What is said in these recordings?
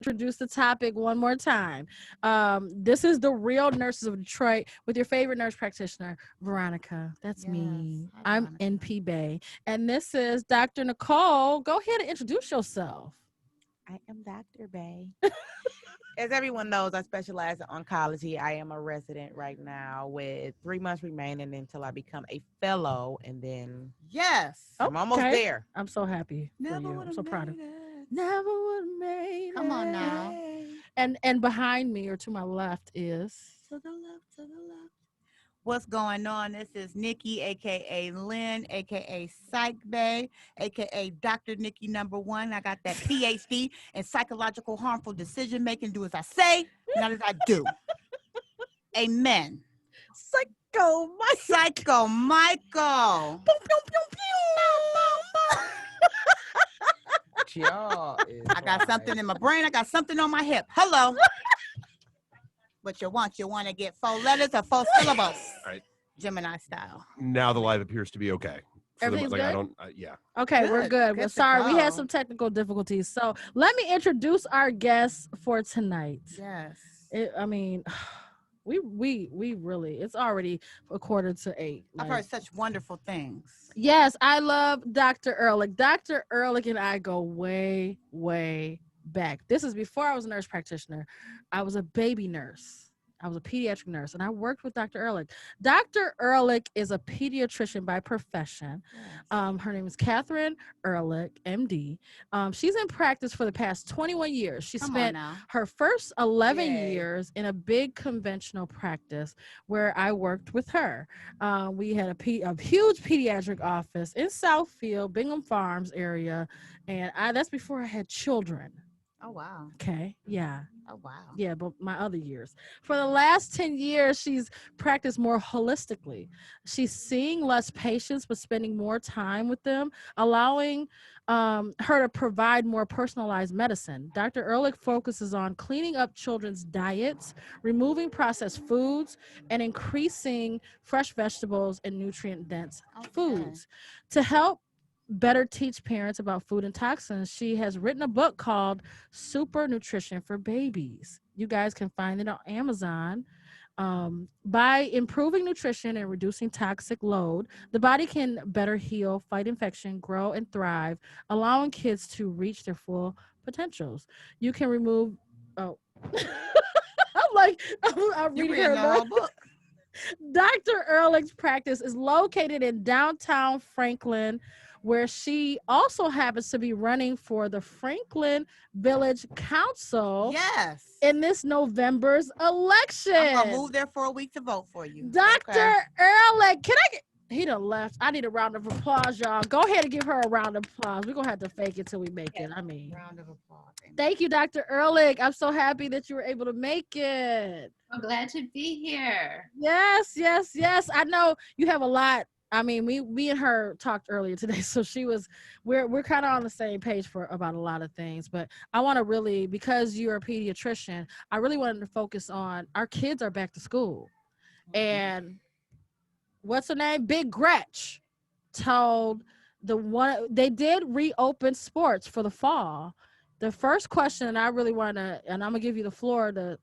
introduce the topic one more time. This is the Real Nurses of Detroit with your favorite nurse practitioner, Veronica. That's Yes. me. Hi, I'm Veronica. NP Bay. And this is Dr. Nicole. Go ahead and introduce yourself. I am Dr. Bay. As everyone knows, I specialize in oncology. I am a resident right now with 3 months remaining until I become a fellow. And then, yes, I'm almost Okay. there. I'm so happy for Never you. would I'm have so proud of made it. Never would have made Come on now. it. And behind me or to my left is To the left, to the left. What's going on? This is Nikki, aka Lynn, aka Psych Bay, aka Dr. Nikki #1. I got that PhD in psychological harmful decision making. Do as I say, not as I do. Amen. Psycho Mike. Psycho Michael. Pew, pew, pew, pew. I got something in my brain. I got something on my hip. Hello. What you want? You want to get 4 letters or 4 syllables? All right. Gemini style. Now the live appears to be okay. Everything's I good? don't. Yeah. Okay, we're Good. good. Good Well, to sorry, we had go. some technical difficulties. So let me introduce our guests for tonight. Yes. I mean, we really. It's already 7:45. I've heard such wonderful things. Yes, I love Dr. Ehrlich. Dr. Ehrlich and I go way, way back. This is before I was a nurse practitioner. I was a baby nurse. I was a pediatric nurse, and I worked with Dr. Ehrlich. Dr. Ehrlich is a pediatrician by profession. Yes. Her name is Catherine Ehrlich, MD. She's in practice for the past 21 years. She Come on spent now. her first 11 Yay. years in a big conventional practice where I worked with her. We had a huge pediatric office in Southfield, Bingham Farms area, and that's before I had children. Oh, wow. Okay, yeah. Oh, wow. Yeah, but my other years. For the last 10 years, she's practiced more holistically. She's seeing less patients, but spending more time with them, allowing her to provide more personalized medicine. Dr. Ehrlich focuses on cleaning up children's diets, removing processed foods, and increasing fresh vegetables and nutrient-dense foods. To help better teach parents about food and toxins, she has written a book called Super Nutrition for Babies. You guys can find it on Amazon. By improving nutrition and reducing toxic load, the body can better heal, fight infection, grow, and thrive, allowing kids to reach their full potentials. You can remove. Oh, I'm like, I'm You reading read her the whole book. book. Dr. Ehrlich's practice is located in downtown Franklin, where she also happens to be running for the Franklin Village Council Yes. in this November's election. I'm going to move there for a week to vote for you. Dr. Okay. Ehrlich, can I get... He done left. I need a round of applause, y'all. Go ahead and give her a round of applause. We're going to have to fake it till we make it. I mean, Round of applause. Amen. thank you, Dr. Ehrlich. I'm so happy that you were able to make it. I'm glad to be here. Yes, yes, yes. I know you have a lot. I mean, we and her talked earlier today, so we're kind of on the same page for about a lot of things. But I want to really, because you're a pediatrician, I really wanted to focus on our kids are back to school, and what's her name? Big Gretch told they did reopen sports for the fall. The first question, and I really want to, and I'm gonna give you the floor to,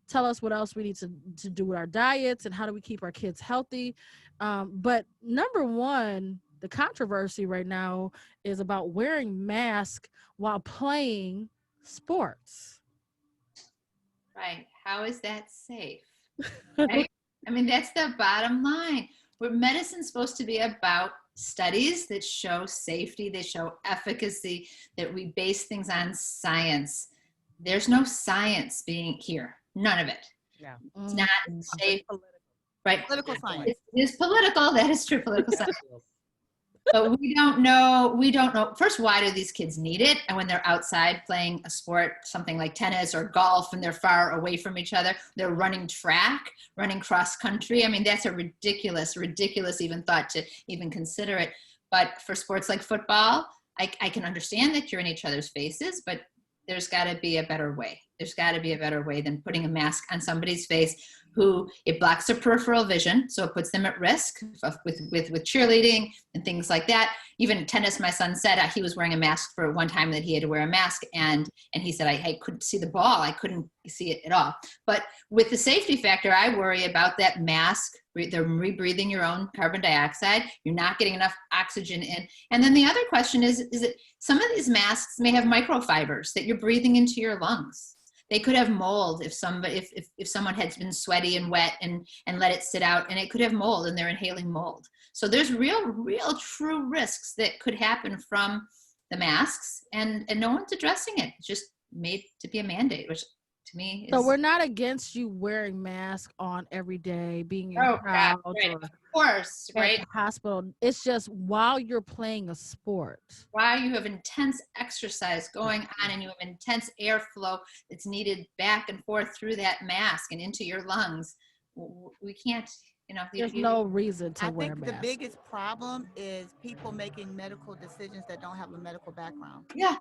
tell us what else we need to do with our diets and how do we keep our kids healthy. But number one, the controversy right now is about wearing masks while playing sports. Right. How is that safe? Right? I mean, that's the bottom line. Where medicine's supposed to be about studies that show safety, that show efficacy, that we base things on science. There's no science being here. None of it. Yeah. It's not safe. Right. Political science. It is political. That is true. Political science. But we don't know. First, why do these kids need it? And when they're outside playing a sport, something like tennis or golf, and they're far away from each other, they're running track, running cross country. I mean, that's a ridiculous even thought to even consider it. But for sports like football, I can understand that you're in each other's faces, but there's got to be a better way. There's got to be a better way than putting a mask on somebody's face who it blocks their peripheral vision, so it puts them at risk with cheerleading and things like that. Even tennis, my son said he was wearing a mask for one time that he had to wear a mask, and he said I couldn't see the ball, I couldn't see it at all. But with the safety factor, I worry about that mask. They're rebreathing your own carbon dioxide. You're not getting enough oxygen in. And then the other question is that some of these masks may have microfibers that you're breathing into your lungs. They could have mold if someone had been sweaty and wet and let it sit out, and it could have mold and they're inhaling mold. So there's real true risks that could happen from the masks, and no one's addressing it. It's just made to be a mandate, which to me is... So we're not against you wearing masks on every day, being in crowds right. or Of course, right? at the hospital. It's just while you're playing a sport. While you have intense exercise going on and you have intense airflow that's needed back and forth through that mask and into your lungs, we can't, There's no reason to I wear a think the mask. biggest problem is people making medical decisions that don't have a medical background. Yeah,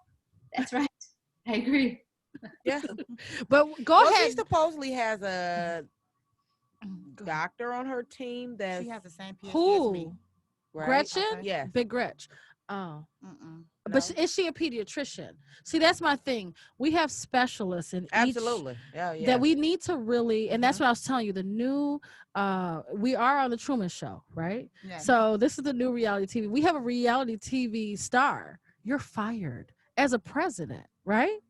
that's right. I agree. Yeah. But go Well, ahead. she supposedly has a doctor on her team that's She has the same PhD as Who? me. right? Gretchen? Okay. Yes. Big Gretch. Oh. Mm-mm. But No? is she a pediatrician? See, that's my thing. We have specialists in each Absolutely. Yeah. Yeah. that we need to really, and that's Mhm. what I was telling you, the new we are on the Truman Show, right? Yeah. So this is the new reality TV. We have a reality TV star. You're fired as a president, right?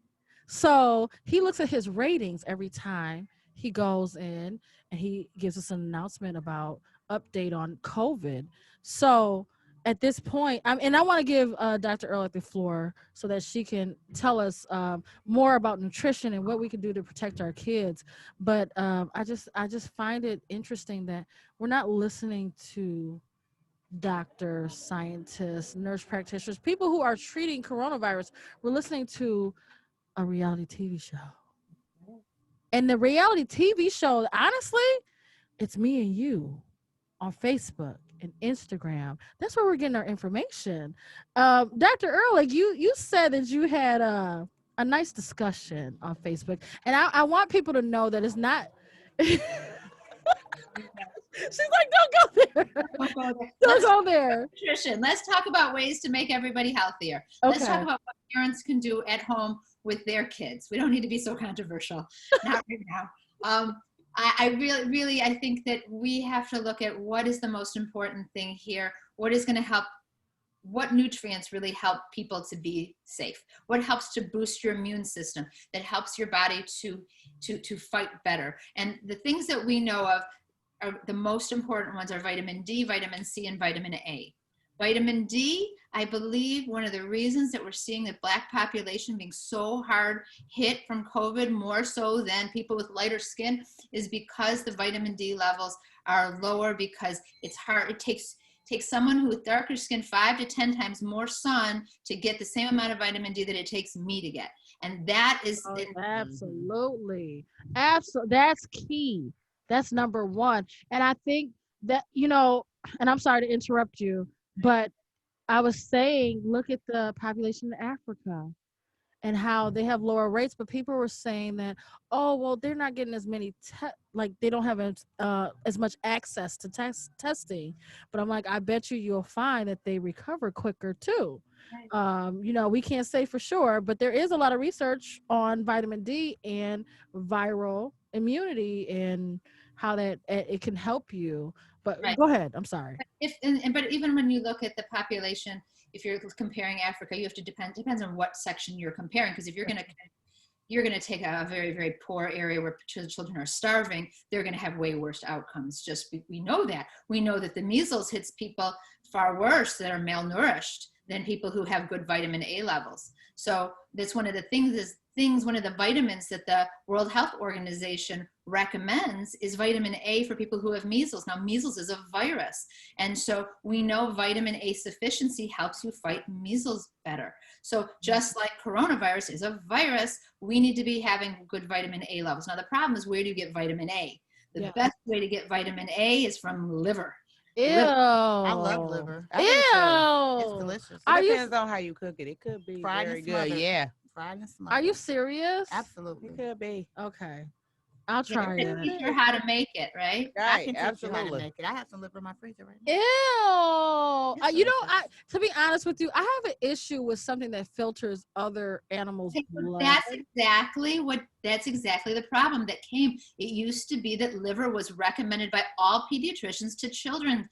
So he looks at his ratings every time he goes in and he gives us an announcement about update on COVID. So at this point, and I want to give Dr. Ehrlich the floor so that she can tell us more about nutrition and what we can do to protect our kids. But I just find it interesting that we're not listening to doctors, scientists, nurse practitioners, people who are treating coronavirus. We're listening to a reality TV show. And the reality TV show, honestly, it's me and you on Facebook and Instagram. That's where we're getting our information. Dr. Ehrlich, you said that you had a nice discussion on Facebook. And I want people to know that it's not... She's like, don't go there. Don't go there. Don't go there. Nutrition. Let's talk about ways to make everybody healthier. Let's talk Okay. about what parents can do at home with their kids. We don't need to be so controversial. Not right now. I really, I think that we have to look at what is the most important thing here. What is going to help? What nutrients really help people to be safe? What helps to boost your immune system? That helps your body to fight better. And the things that we know of are the most important ones are vitamin D, vitamin C, and vitamin A. Vitamin D, I believe one of the reasons that we're seeing the Black population being so hard hit from COVID, more so than people with lighter skin, is because the vitamin D levels are lower, because it's hard. It takes someone who with darker skin 5 to 10 times more sun to get the same amount of vitamin D that it takes me to get. And that is... Oh, absolutely. That's key. That's number one. And I think that, and I'm sorry to interrupt you, but I was saying, look at the population in Africa and how they have lower rates, but people were saying that, oh, well, they're not getting as many, they don't have as much access to testing. But I'm like, I bet you'll find that they recover quicker too. We can't say for sure, but there is a lot of research on vitamin D and viral immunity and how that it can help you. But Right. Go ahead. I'm sorry. But even when you look at the population, if you're comparing Africa, you have to depends on what section you're comparing. Because if you're going to take a very, very poor area where children are starving, they're going to have way worse outcomes. We know that. We know that the measles hits people far worse that are malnourished than people who have good vitamin A levels. So that's one of the one of the vitamins that the World Health Organization recommends is vitamin A for people who have measles. Now, measles is a virus. And so we know vitamin A sufficiency helps you fight measles better. So just like coronavirus is a virus, we need to be having good vitamin A levels. Now, the problem is, where do you get vitamin A? The best way to get vitamin A is from liver. Ew. I love liver. I think so. It's Ew. delicious. Are It you depends on how you cook it. It could be Fried very and good. smothered. Yeah, Fried and smothered. Are you serious? Absolutely. it could be. Okay. I'll Yeah, try to it. teach her how to make it, right? I Right, can teach you how to absolutely. make it. I have some liver in my freezer right now. Ew. It's You know, delicious. to be honest with you, I have an issue with something that filters other animals' Okay, so blood. that's exactly the problem that came. It used to be that liver was recommended by all pediatricians to children,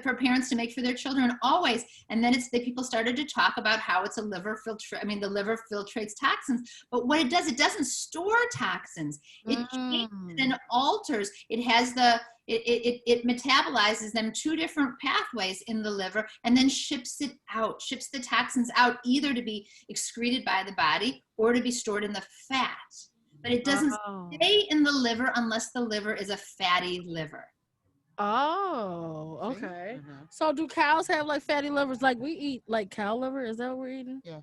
for parents to make for their children always. And then people started to talk about how it's a liver filter. I mean, the liver filtrates toxins, but what it does, it doesn't store toxins. It changes and alters. It has it metabolizes them 2 different pathways in the liver and then ships the toxins out, either to be excreted by the body or to be stored in the fat. But it doesn't Oh. stay in the liver unless the liver is a fatty liver. Oh, See? okay. Mhm. So do cows have like fatty livers? Like we eat like cow liver? Is that what we're eating? Yes.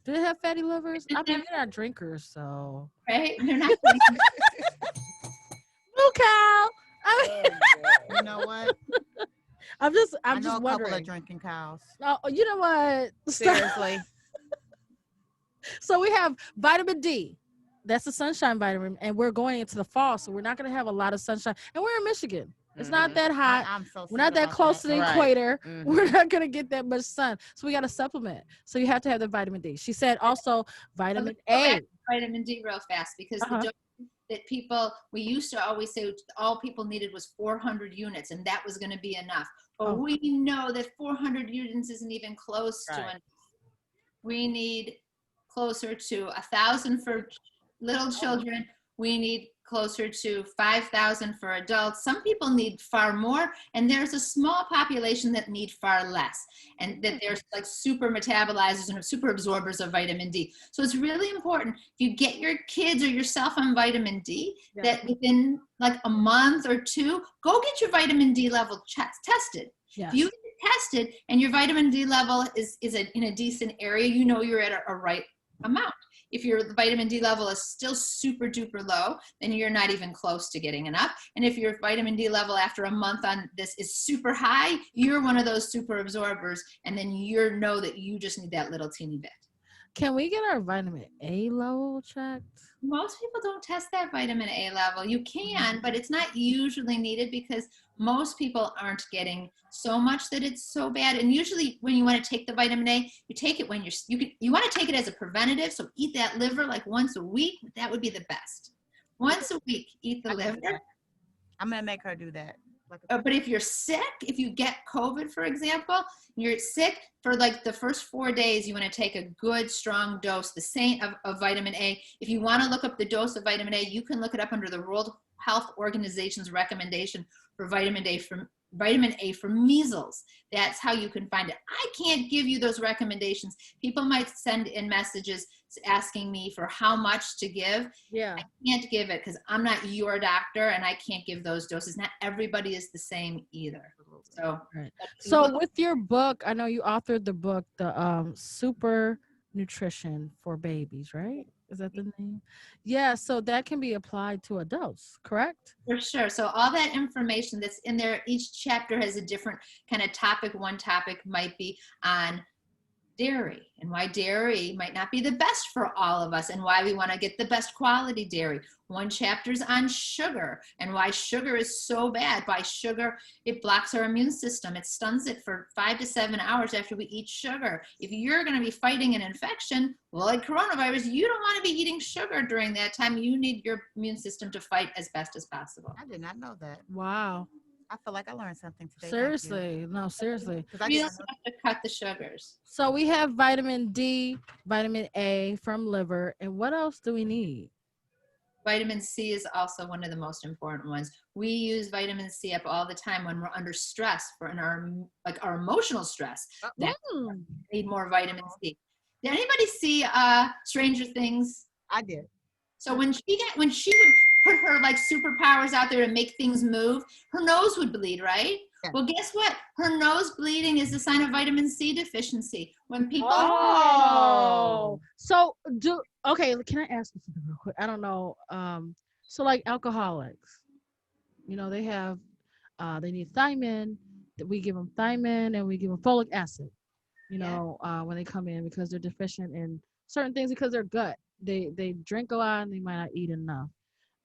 Do they have fatty livers? I mean, we're not drinkers, so. Right? They're not going No cow. I mean, You know what? I'm I just know a couple of wondering. drinking cows. Oh, you know what? Seriously. So we have vitamin D. That's the sunshine vitamin, and we're going into the fall, so we're not going to have a lot of sunshine. And we're in Michigan. It's not Mhm. that hot. I'm so We're not sad that about close to the Right. equator. Mhm. We're not going to get that much sun. So we got to supplement. So you have to have the vitamin D. She said also vitamin Let's go back A. to vitamin D real fast, because the Uh-huh. dose that we used to always say all people needed was 400 units, and that was going to be enough. But Oh. we know that 400 units isn't even close to Right. enough. We need closer to 1,000 for little children. We need closer to 5,000 for adults. Some people need far more, and there's a small population that need far less, and that there's like super metabolizers and super absorbers of vitamin D. So it's really important, if you get your kids or yourself on vitamin D, Yeah. that within like a month or 2, go get your vitamin D level tested. Yes. If you get tested and your vitamin D level is in a decent area, you know you're at a right amount. If your vitamin D level is still super duper low, then you're not even close to getting enough. And if your vitamin D level after a month on this is super high, you're one of those super absorbers, and then you know that you just need that little teeny bit. Can we get our vitamin A level checked? Most people don't test that vitamin A level. You can, but it's not usually needed because most people aren't getting so much that it's so bad. And usually when you want to take the vitamin A, you take it when you want to take it as a preventative. So eat that liver like once a week. That would be the best. Once a week, eat the liver. I'm gonna make her do that. But if you're sick, if you get COVID, for example, you're sick for like the first 4 days, you want to take a good strong dose, the same of vitamin A. If you want to look up the dose of vitamin A, you can look it up under the World Health Organization's recommendation for vitamin A for measles. That's how you can find it. I can't give you those recommendations. People might send in messages asking me for how much to give. Yeah. I can't give it because I'm not your doctor, and I can't give those doses. Not everybody is the same either. So, Right. So with your book, I know you authored the book, the Super Nutrition for Babies, right? Is that the name? Yeah. So that can be applied to adults, correct? for sure. So all that information that's in there, each chapter has a different kind of topic. One topic might be on dairy and why dairy might not be the best for all of us and why we want to get the best quality dairy. One chapter's on sugar and why sugar is so bad. Why sugar, it blocks our immune system. It stuns it for 5 to 7 hours after we eat sugar. If you're going to be fighting an infection, well, like coronavirus, you don't want to be eating sugar during that time. You need your immune system to fight as best as possible. I did not know that. Wow. I feel like I learned something today. Seriously. No, seriously. Because I You didn't don't know. have to cut the sugars. So we have vitamin D, vitamin A from liver, and what else do we need? Vitamin C is also one of the most important ones. We use vitamin C up all the time when we're under stress, our emotional stress. That Mm. we need more vitamin C. Did anybody see Stranger Things? I did. So when she would put her like superpowers out there to make things move, her nose would bleed, right? Yeah. Well, guess what? Her nose bleeding is a sign of vitamin C deficiency. When people Oh. So okay, can I ask you something real quick? I don't know. So like alcoholics, they have they need thiamine. We give them thiamine and we give them folic acid, when they come in because they're deficient in certain things because their gut. They drink a lot and they might not eat enough.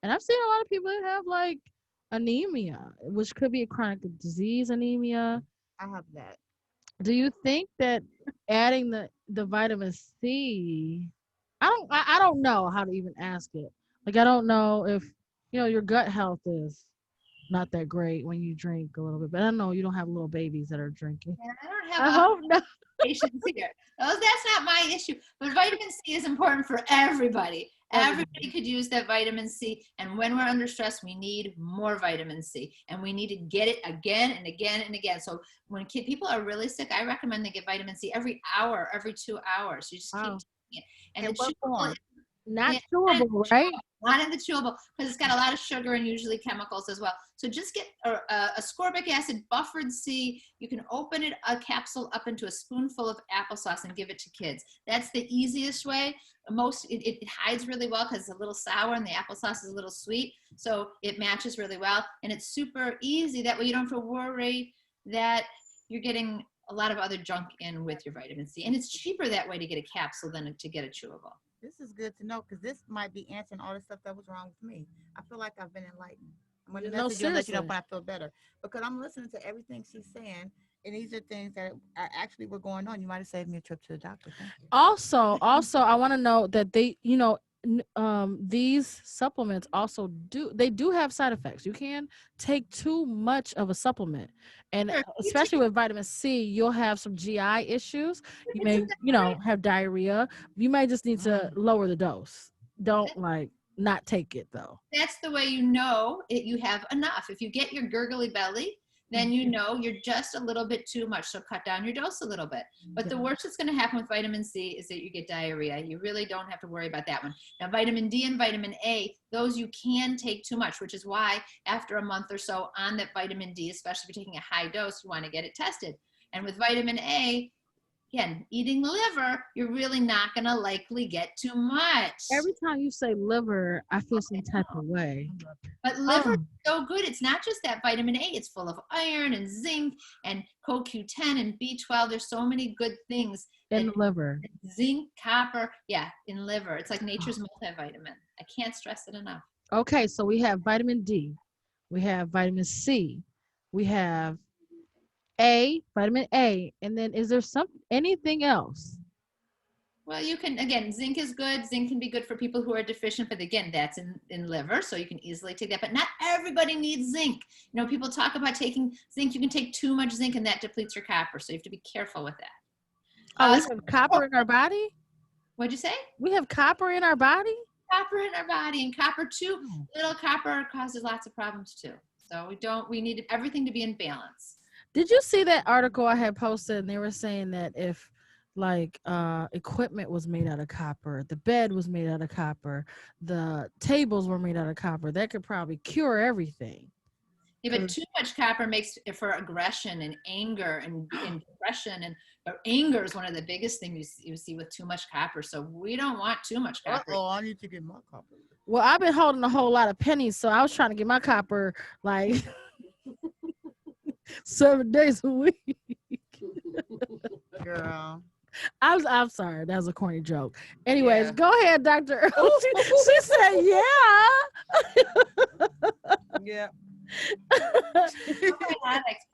And I've seen a lot of people that have like anemia, which could be a chronic disease anemia. I have that. Do you think that adding the vitamin C, I don't know how to even ask it. Like I don't know if your gut health is not that great when you drink a little bit, but I know you don't have little babies that are drinking. Yeah, I don't I have hope not. patients here. Oh, that's not my issue. But vitamin C is important for everybody. Everybody could use that vitamin C. And when we're under stress, we need more vitamin C. And we need to get it again and again and again. So when people are really sick, I recommend they get vitamin C every hour, every 2 hours. You just keep Wow. taking it. And In the what chewable, form? Not yeah, chewable, right? not in the chewable, because it's got a lot of sugar and usually chemicals as well. So just get a ascorbic acid buffered C. You can open a capsule up into a spoonful of applesauce and give it to kids. That's the easiest way. It hides really well because it's a little sour and the applesauce is a little sweet. So it matches really well. And it's super easy. That way you don't have to worry that you're getting a lot of other junk in with your vitamin C. And it's cheaper that way to get a capsule than to get a chewable. This is good to know because this might be answering all the stuff that was wrong with me. I feel like I've been enlightened. I'm going to No, message you and let you know seriously. when I feel better because I'm listening to everything she's saying. And these are things that are actually were going on. You might have saved me a trip to the doctor. Thank you. Also, I want to know that these supplements also do have side effects. You can take too much of a supplement, and Sure, you especially with vitamin C, you'll have some GI issues. You It's may, have diarrhea. You may just need to lower the dose. Don't not take it though. That's the way you know you have enough. If you get your gurgly belly, then you know you're just a little bit too much. So cut down your dose a little bit. But the worst that's going to happen with vitamin C is that you get diarrhea. You really don't have to worry about that one. Now, vitamin D and vitamin A, those you can take too much, which is why after a month or so on that vitamin D, especially if you're taking a high dose, you want to get it tested. And with vitamin A, again, eating liver, you're really not going to likely get too much. Every time you say liver, I feel some type of way. But liver is so good. It's not just that vitamin A. It's full of iron and zinc and CoQ10 and B12. There's so many good things. In the liver. Zinc, copper, in liver. It's like nature's multivitamin. I can't stress it enough. Okay, so we have vitamin D. We have vitamin C. We have vitamin A. And then is there anything else? Well, you can, again, zinc is good. Zinc can be good for people who are deficient, but again, that's in liver, so you can easily take that. But not everybody needs zinc. People talk about taking zinc. You can take too much zinc, and that depletes your copper, so you have to be careful with that. We have copper in our body? What'd you say? We have copper in our body? Copper in our body, and copper too. Little copper causes lots of problems too. So we need everything to be in balance. Did you see that article I had posted, and they were saying that if equipment was made out of copper, the bed was made out of copper, the tables were made out of copper, that could probably cure everything. Yeah, but too much copper makes for aggression and anger and depression, and anger is one of the biggest things you see with too much copper. So we don't want too much copper. Oh, I need to get my copper. Well, I've been holding a whole lot of pennies, so I was trying to get my copper 7 days a week. Girl. I'm sorry, that was a corny joke. Anyways, Yeah. go ahead, Dr. Earl. She said, Yeah.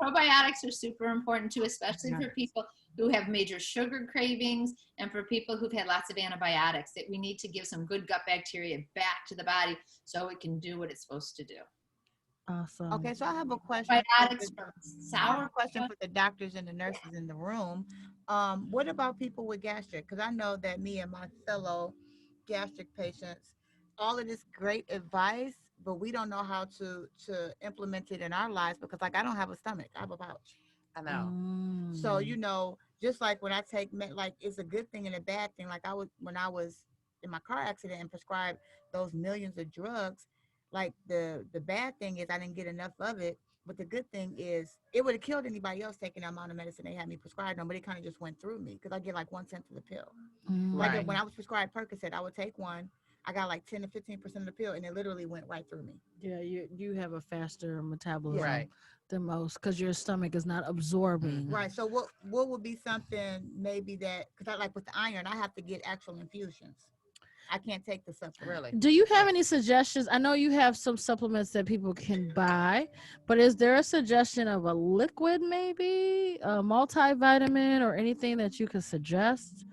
Probiotics are super important too, especially for people who have major sugar cravings and for people who've had lots of antibiotics. That we need to give some good gut bacteria back to the body so it can do what it's supposed to do. Awesome. Okay, so I have a question. Probiotics from sour Question for the doctors and the nurses in the room. What about people with gastric? Because I know that me and my fellow gastric patients, all of this great advice, but we don't know how to implement it in our lives because I don't have a stomach, I have a pouch. I know. So just like when I take it's a good thing and a bad thing. Like when I was in my car accident and prescribed those millions of drugs. Like the bad thing is I didn't get enough of it, but the good thing is it would have killed anybody else taking the amount of medicine they had me prescribed on, but it kind of just went through me because I get 1 cent for the pill. Right. Like when I was prescribed Percocet, I would take one. I got 10 to 15% of the pill, and it literally went right through me. Yeah, you have a faster metabolism Right. than most because your stomach is not absorbing. Right. So what would be something maybe that because I with the iron, I have to get actual infusions. I can't take the supplement. Really? Do you have any suggestions? I know you have some supplements that people can buy, but is there a suggestion of a liquid, maybe a multivitamin, or anything that you could suggest?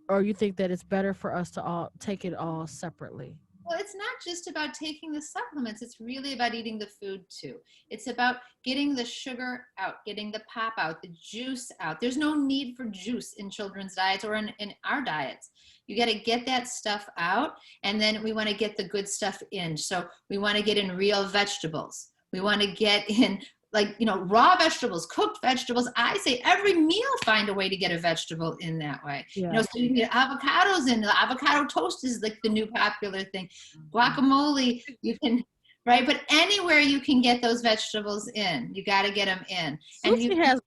Or you think that it's better for us to all take it all separately? Well, it's not just about taking the supplements. It's really about eating the food too. It's about getting the sugar out, getting the pop out, the juice out. There's no need for juice in children's diets or in our diets. You got to get that stuff out, and then we want to get the good stuff in. So we want to get in real vegetables. We want to get in raw vegetables, cooked vegetables. I say every meal find a way to get a vegetable in that way. Yeah. So you can get avocados in. The avocado toast is like the new popular thing. Guacamole, you can, right? But anywhere you can get those vegetables in, you got to get them in. Sushi has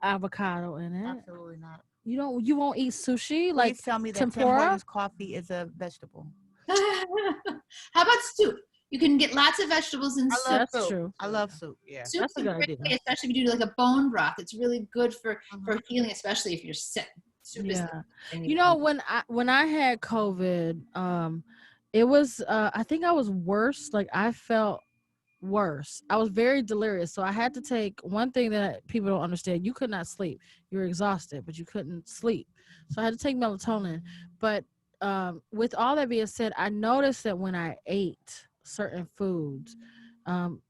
avocado in it. Absolutely not. You won't eat sushi? Please Like tell me that Tim tempura? Hortons coffee is a vegetable. How about soup? You can get lots of vegetables in soup. That's soup. true. I love soup. Yeah. Soup That's a is good great, idea. especially if you do like a bone broth. It's really good for healing, especially if you're sick. Soup is Yeah. the thing You know, when I had COVID, it was I think I was worse. Like I felt worse. I was very delirious. So I had to take one thing that people don't understand. You could not sleep. You were exhausted, but you couldn't sleep. So I had to take melatonin. But with all that being said, I noticed that when I ate certain foods,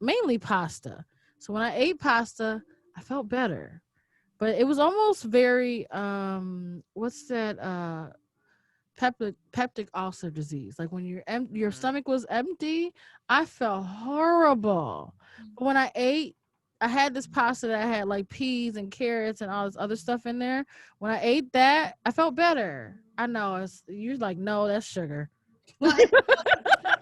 mainly pasta. So when I ate pasta, I felt better. But it was almost very what's that peptic ulcer disease. Like when your stomach was empty, I felt horrible. But when I ate, I had this pasta that had like peas and carrots and all this other stuff in there. When I ate that, I felt better. I know you're like, no, that's sugar.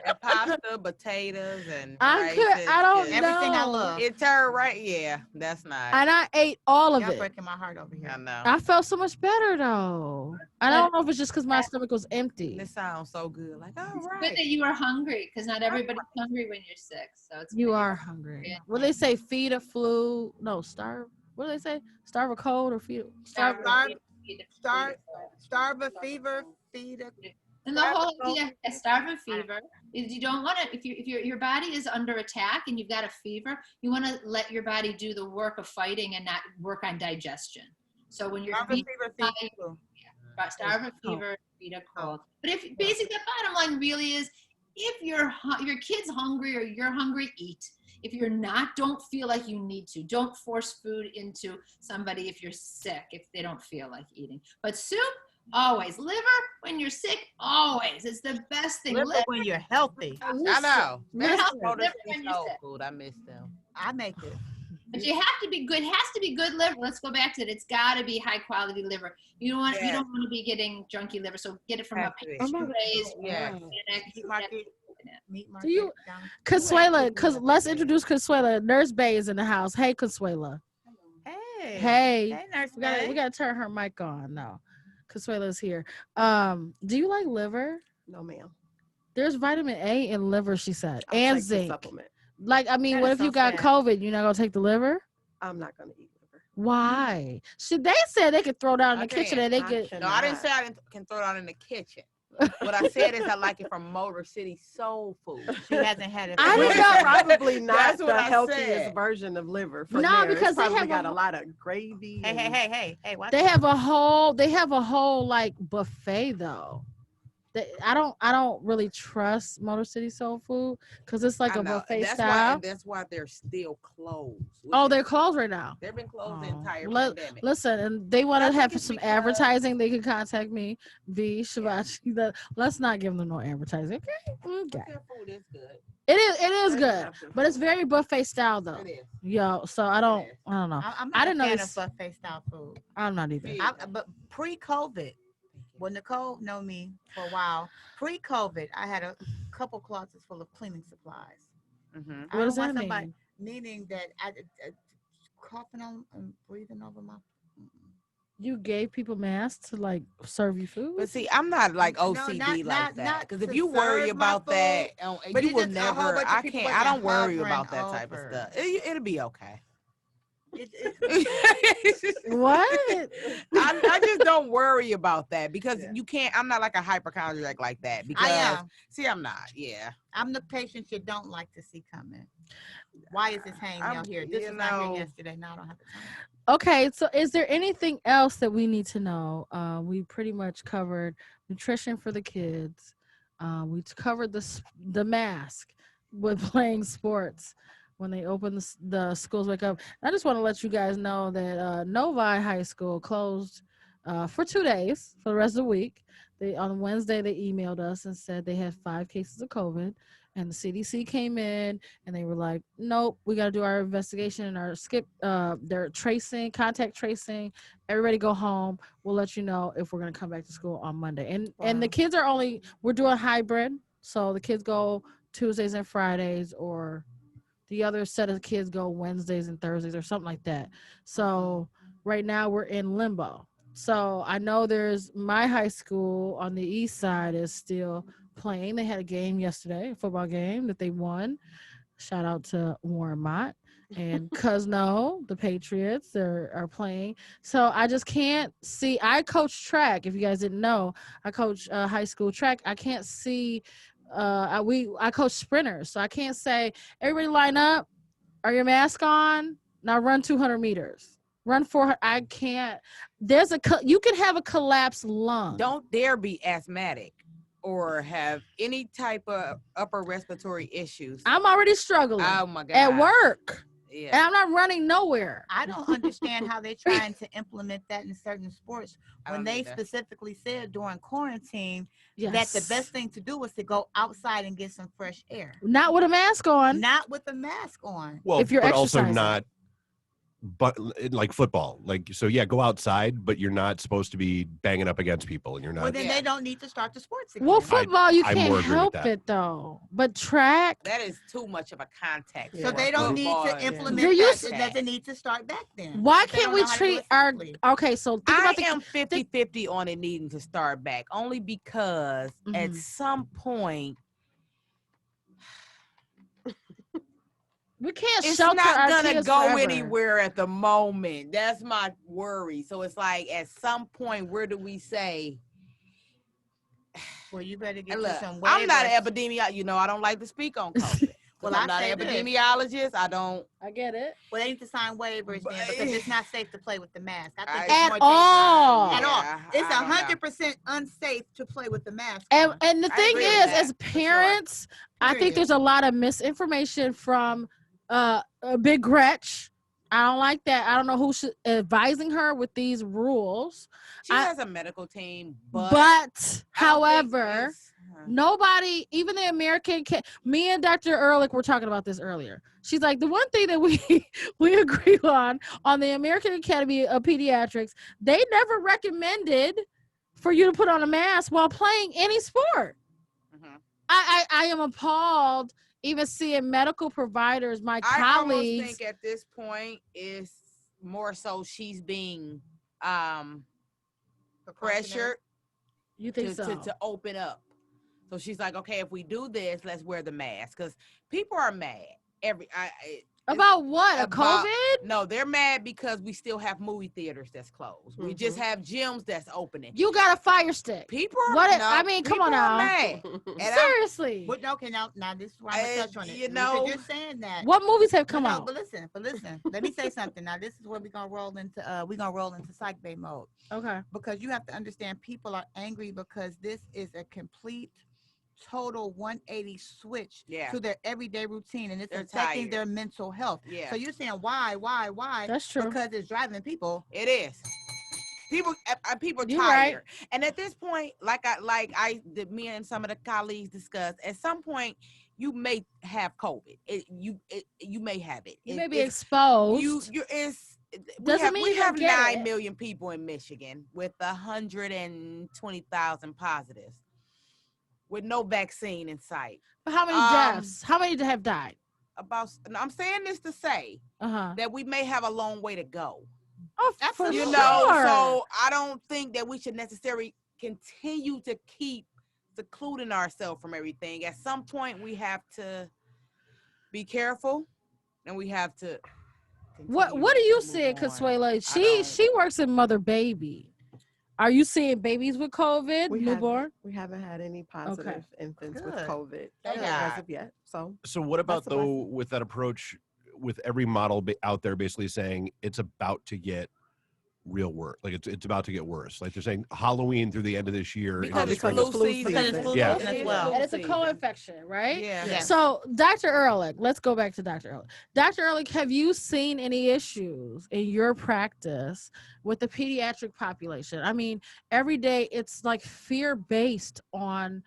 And pasta, potatoes, and I rice. I don't know. Everything I love. It turned right. Yeah, that's not. And I ate all of Y'all it. breaking my heart over here. I know. I felt so much better though. I don't know if it's just because my stomach was empty. This sounds so good. Like, all It's right. good that you are hungry because not everybody's hungry when you're sick. So it's You good are you're hungry. Yeah. What do they say? Feed a flu? No, starve. What do they say? Starve a cold or feed? Starve. Starve a fever, feed a. And the whole idea is starve a fever is you don't want to, if your body is under attack and you've got a fever, you want to let your body do the work of fighting and not work on digestion. So when you're Starve a fever, feed a flu. starve a fever, feed a cold. But if basically the bottom line really is, if your kid's hungry or you're hungry, eat. If you're not, don't feel like you need to. Don't force food into somebody if you're sick, if they don't feel like eating. But soup, always. Liver, when you're sick, always. It's the best thing. Liver when you're healthy. I know. Liver That's when Motor you're City sick. soul food. I miss them. I make it. But you have to be good. It has to be good liver. Let's go back to it. It's got to be high quality liver. You don't want to be getting junky liver. So get it from a Has to be. pasture raised. Yeah. Meat market. Meat market. Do you- down- Consuela, let's introduce Consuela. Nurse Bay is in the house. Hey, Consuela. Hey. Hey. Hey, Nurse We May. gotta turn her mic on. No, Consuela's here. Do you like liver? No, ma'am. There's vitamin A in liver, she said, I'll and take the zinc. supplement. Like, I mean, That what is if you so got sad. COVID? You're not gonna take the liver? I'm not going to eat liver. Why? Should they said they could throw down in I the kitchen can. and they I get. cannot. No, I didn't say I can throw it on in the kitchen. What I said is I like it from Motor City Soul Food. She hasn't had it. I for didn't years. know- Probably not That's what the I healthiest said. version of liver. From No, there. because it's they probably have got a- a lot of gravy. Hey, and- hey. Watch They out. have a whole like buffet though. I don't really trust Motor City Soul Food because it's like I a know. buffet That's style. Why, and that's why they're still closed. Oh, they're closed right now. They've been closed the Oh. entire Let- pandemic. Listen, and they want I to think have it's some because- advertising. They can contact me, V Shivachi. Let's not give them no advertising. Okay, But okay. their food is good. It is They good, have good but it's food. very buffet style though. It is. Yo, so I don't know. I'm I not didn't a know fan this- of buffet style food. I'm not either. Yeah. But pre-COVID, when Nicole know me for a while, pre-COVID, I had a couple closets full of cleaning supplies. Mhm. I What does don't that want somebody- mean? Meaning that I coughing on and breathing over my. You gave people masks to like serve you food. But see, I'm not like No, OCD not- like not- that. not Because if to you worry serve my about that, but you it's will just a whole never. bunch of I people can't. wasn't I don't worry hovering about that type of over. stuff. It'll be okay. What? I just don't worry about that because Yeah. you can't. I'm not like a hypochondriac like that. Because am. see, I'm not. Yeah. I'm the patient you don't like to see coming. Why is this hangnail here? This you was not know. here yesterday. Now I don't have the time. Okay, so is there anything else that we need to know? We pretty much covered nutrition for the kids. Covered the mask with playing sports when they open the schools back up. I just want to let you guys know that Novi High School closed for 2 days for the rest of the week. On Wednesday they emailed us and said they had 5 cases of COVID, and the CDC came in and they were like, nope, we got to do our investigation and our their contact tracing. Everybody go home. We'll let you know if we're going to come back to school on Monday. And the kids we're doing hybrid. So the kids go Tuesdays and Fridays, or the other set of kids go Wednesdays and Thursdays or something like that. So right now we're in limbo. So I know there's my high school on the east side is still playing. They had a game yesterday, a football game that they won. Shout out to Warren Mott and Cuzno, the Patriots are playing. So I just can't see. I coach track. If you guys didn't know, I coach high school track. I can't see. I coach sprinters, so I can't say everybody line up. Are your mask on? Now run 200 meters. Run 400. I can't. You can have a collapsed lung. Don't dare be asthmatic or have any type of upper respiratory issues. I'm already struggling. Oh my God. At work. Yeah. And I'm not running nowhere. I don't understand how they're trying to implement that in certain sports when they specifically said during quarantine that the best thing to do was to go outside and get some fresh air. Not with a mask on. Not with a mask on. Well, if you're but also exercising. not, but like football, like, so yeah, go outside, but you're not supposed to be banging up against people, and you're not. Well, then they don't need to start the sports again. Well, football, you I'm can't more agree with help that. it though. But track, That is too much of a contact. So for they don't need football to and implement Do you that. s- It doesn't need to start back then. why If they can't don't we know how to do treat it our safely. okay? So think I about am 50-50 on it needing to start back, only because at Mhm. some point we can't it's shelter not our gonna kids go forever. anywhere at the moment. That's my worry. So it's like at some point, where do we say? Well, you better get And you look, some waivers. I'm not an epidemiologist. You know, I don't like to speak on COVID. Well, I'm I not say an this. epidemiologist. I don't. I get it. Well, they need to sign waivers then because it's not safe to play with the mask. I think I- it's At more all. dangerous. At all. Yeah, It's I don't know. 100% unsafe to play with the mask And on. and the I thing agree with is, that, as for sure. parents, I think Period. there's a lot of misinformation from Big Gretch. I don't like that. I don't know who should advising her with these rules. She I- has a medical team, but But I don't think however, it's- nobody, even the American, me and Dr. Ehrlich were talking about this earlier. She's like, the one thing that we agree on the American Academy of Pediatrics, they never recommended for you to put on a mask while playing any sport. Mhm. I am appalled even seeing medical providers, my I almost colleagues. think at this point it's more so she's being pressured You think so? to open up. So she's like, okay, if we do this, let's wear the mask because people are mad. About what? A about- COVID? No, they're mad because we still have movie theaters that's closed. We just Mhm. have gyms that's opening. You got a fire stick. People are What? no, I mean, come people on are now. mad. And Seriously. But okay, now this is where I'm gonna touch on it. you Because know- you're saying that. What movies have come no, out? But listen. Let me say something. Now this is where we're gonna roll into psych bay mode. Okay. Because you have to understand people are angry because this is a complete total 180 switch Yeah. to their everyday routine and it's They're affecting tired. their mental health. Yeah. So you're saying why? That's true. Because it's driving people. It is. People You're tired, right. and at this point, me and some of the colleagues discussed. At some point, you may have COVID. You may have it. You may be It's- exposed. Doesn't mean we you'll have get 9 it. million people in Michigan with 120,000 positives, with no vaccine in sight. But how many deaths? How many have died? I'm saying this to say Uh-huh. that we may have a long way to go. Oh, for Absolutely. You sure. know, so I don't think that we should necessarily continue to keep secluding ourselves from everything. At some point, we have to be careful, and we have to What are you Move seeing, on. Consuela? I don't- She works in mother baby. Are you seeing babies with COVID, We newborn? haven't had any positive infants with Good. COVID Thank as God. of yet. So So what about That's a though blessing. with that approach, with every model out there basically saying it's about to get real worse, like it's about to get worse. Like they're saying Halloween through the end of this year. Because is it's like gonna- a flu season. Because it's flu Yeah. season as well. And it's a Season. co-infection, right? Yeah. Yes. So, Dr. Ehrlich, let's go back to Dr. Ehrlich. Dr. Ehrlich, have you seen any issues in your practice with the pediatric population? I mean, every day it's like fear-based on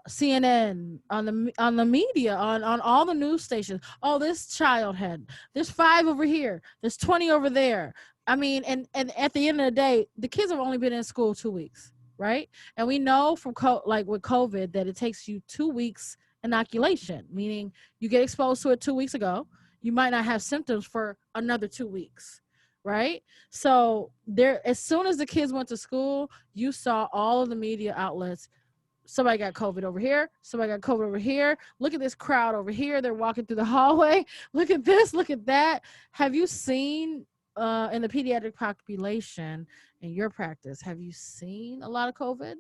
CNN, on the media, on all the news stations. Oh, this child there's 5 over here, there's 20 over there. I mean, and at the end of the day, the kids have only been in school 2 weeks, right? And we know from like with COVID that it takes you 2 weeks inoculation, meaning you get exposed to it 2 weeks ago, you might not have symptoms for another 2 weeks, right? So there, as soon as the kids went to school, you saw all of the media outlets. Somebody got COVID over here. Somebody got COVID over here. Look at this crowd over here. They're walking through the hallway. Look at this. Look at that. Have you seen in the pediatric population in your practice, have you seen a lot of COVID?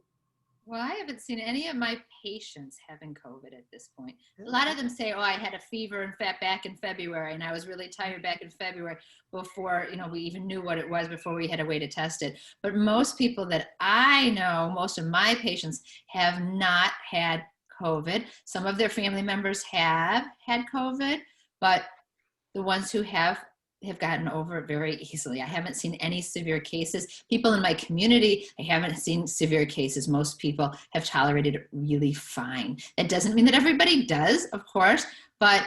Well, I haven't seen any of my patients having COVID at this point. A lot of them say, "Oh, I had a fever and back in February, and I was really tired back in February before we even knew what it was, before we had a way to test it." But most people that I know, most of my patients have not had COVID. Some of their family members have had COVID, but the ones who have gotten over it very easily. I haven't seen any severe cases. People in my community, I haven't seen severe cases. Most people have tolerated it really fine. That doesn't mean that everybody does, of course, but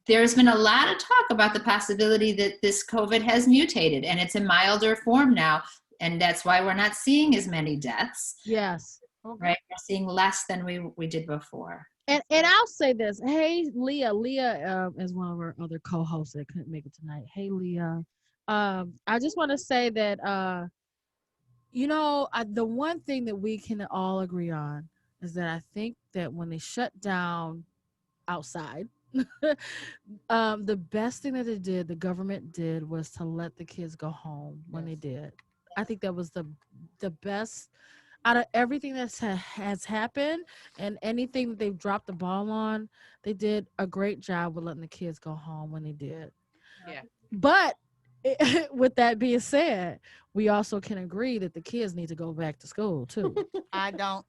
there's been a lot of talk about the possibility that this COVID has mutated and it's a milder form now. And that's why we're not seeing as many deaths. Yes. Right? We're seeing less than we did before. And I'll say this. Hey, Leah. Leah is one of our other co-hosts that couldn't make it tonight. Hey, Leah. I just want to say that the one thing that we can all agree on is that I think that when they shut down outside, the best thing that the government did, was to let the kids go home when they did. I think that was the best out of everything that has happened, and anything that they've dropped the ball on. They did a great job with letting the kids go home when they did. Yeah. But with that being said, we also can agree that the kids need to go back to school too. I don't.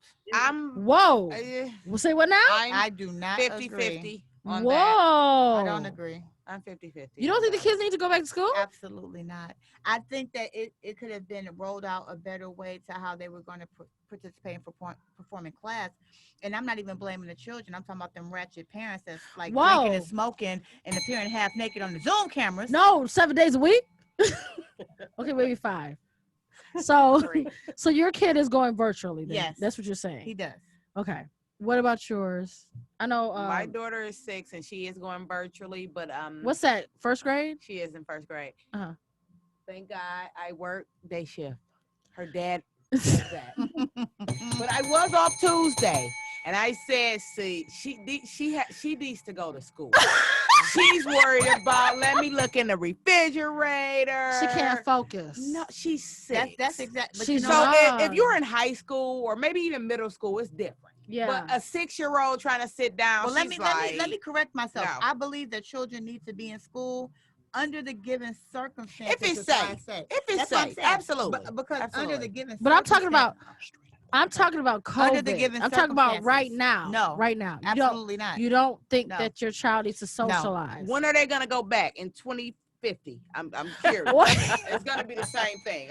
Whoa. uh, We'll say what now? I do not 50-50 agree. on Whoa. that. I don't agree. I'm 50-50. You don't think the kids need to go back to school? Absolutely not. I think that it could have been rolled out a better way to how they were going to participate in performing class. And I'm not even blaming the children. I'm talking about them ratchet parents that's like drinking and smoking and appearing half naked on the Zoom cameras. No, 7 days a week? Okay, maybe 5. So so your kid is going virtually then. Yes. That's what you're saying. He does. Okay. What about yours? I know my daughter is 6 and she is going virtually, but what's that? First grade? she is in first grade. Uh-huh. Thank God I work day shift. Her dad does that. But I was off Tuesday, and I said, "See, she needs to go to school. She's worried about. Let me look in the refrigerator. She can't focus. No, she's 6. That's exactly. She's So not. if you're in high school or maybe even middle school, it's different. Yeah. But a 6-year-old trying to sit down, Well, let me correct myself. No. I believe that children need to be in school under the given circumstances. If it's is what I safe. say. If it's That's what I'm safe, saying. absolutely. Because under Absolutely. the given But I'm talking about COVID. Under the given I'm talking about circumstances. right now. No, Right now. absolutely not. You don't think No. that your child needs to socialize? When are they gonna go back? In 2050? I'm curious. What? It's gonna be the same thing.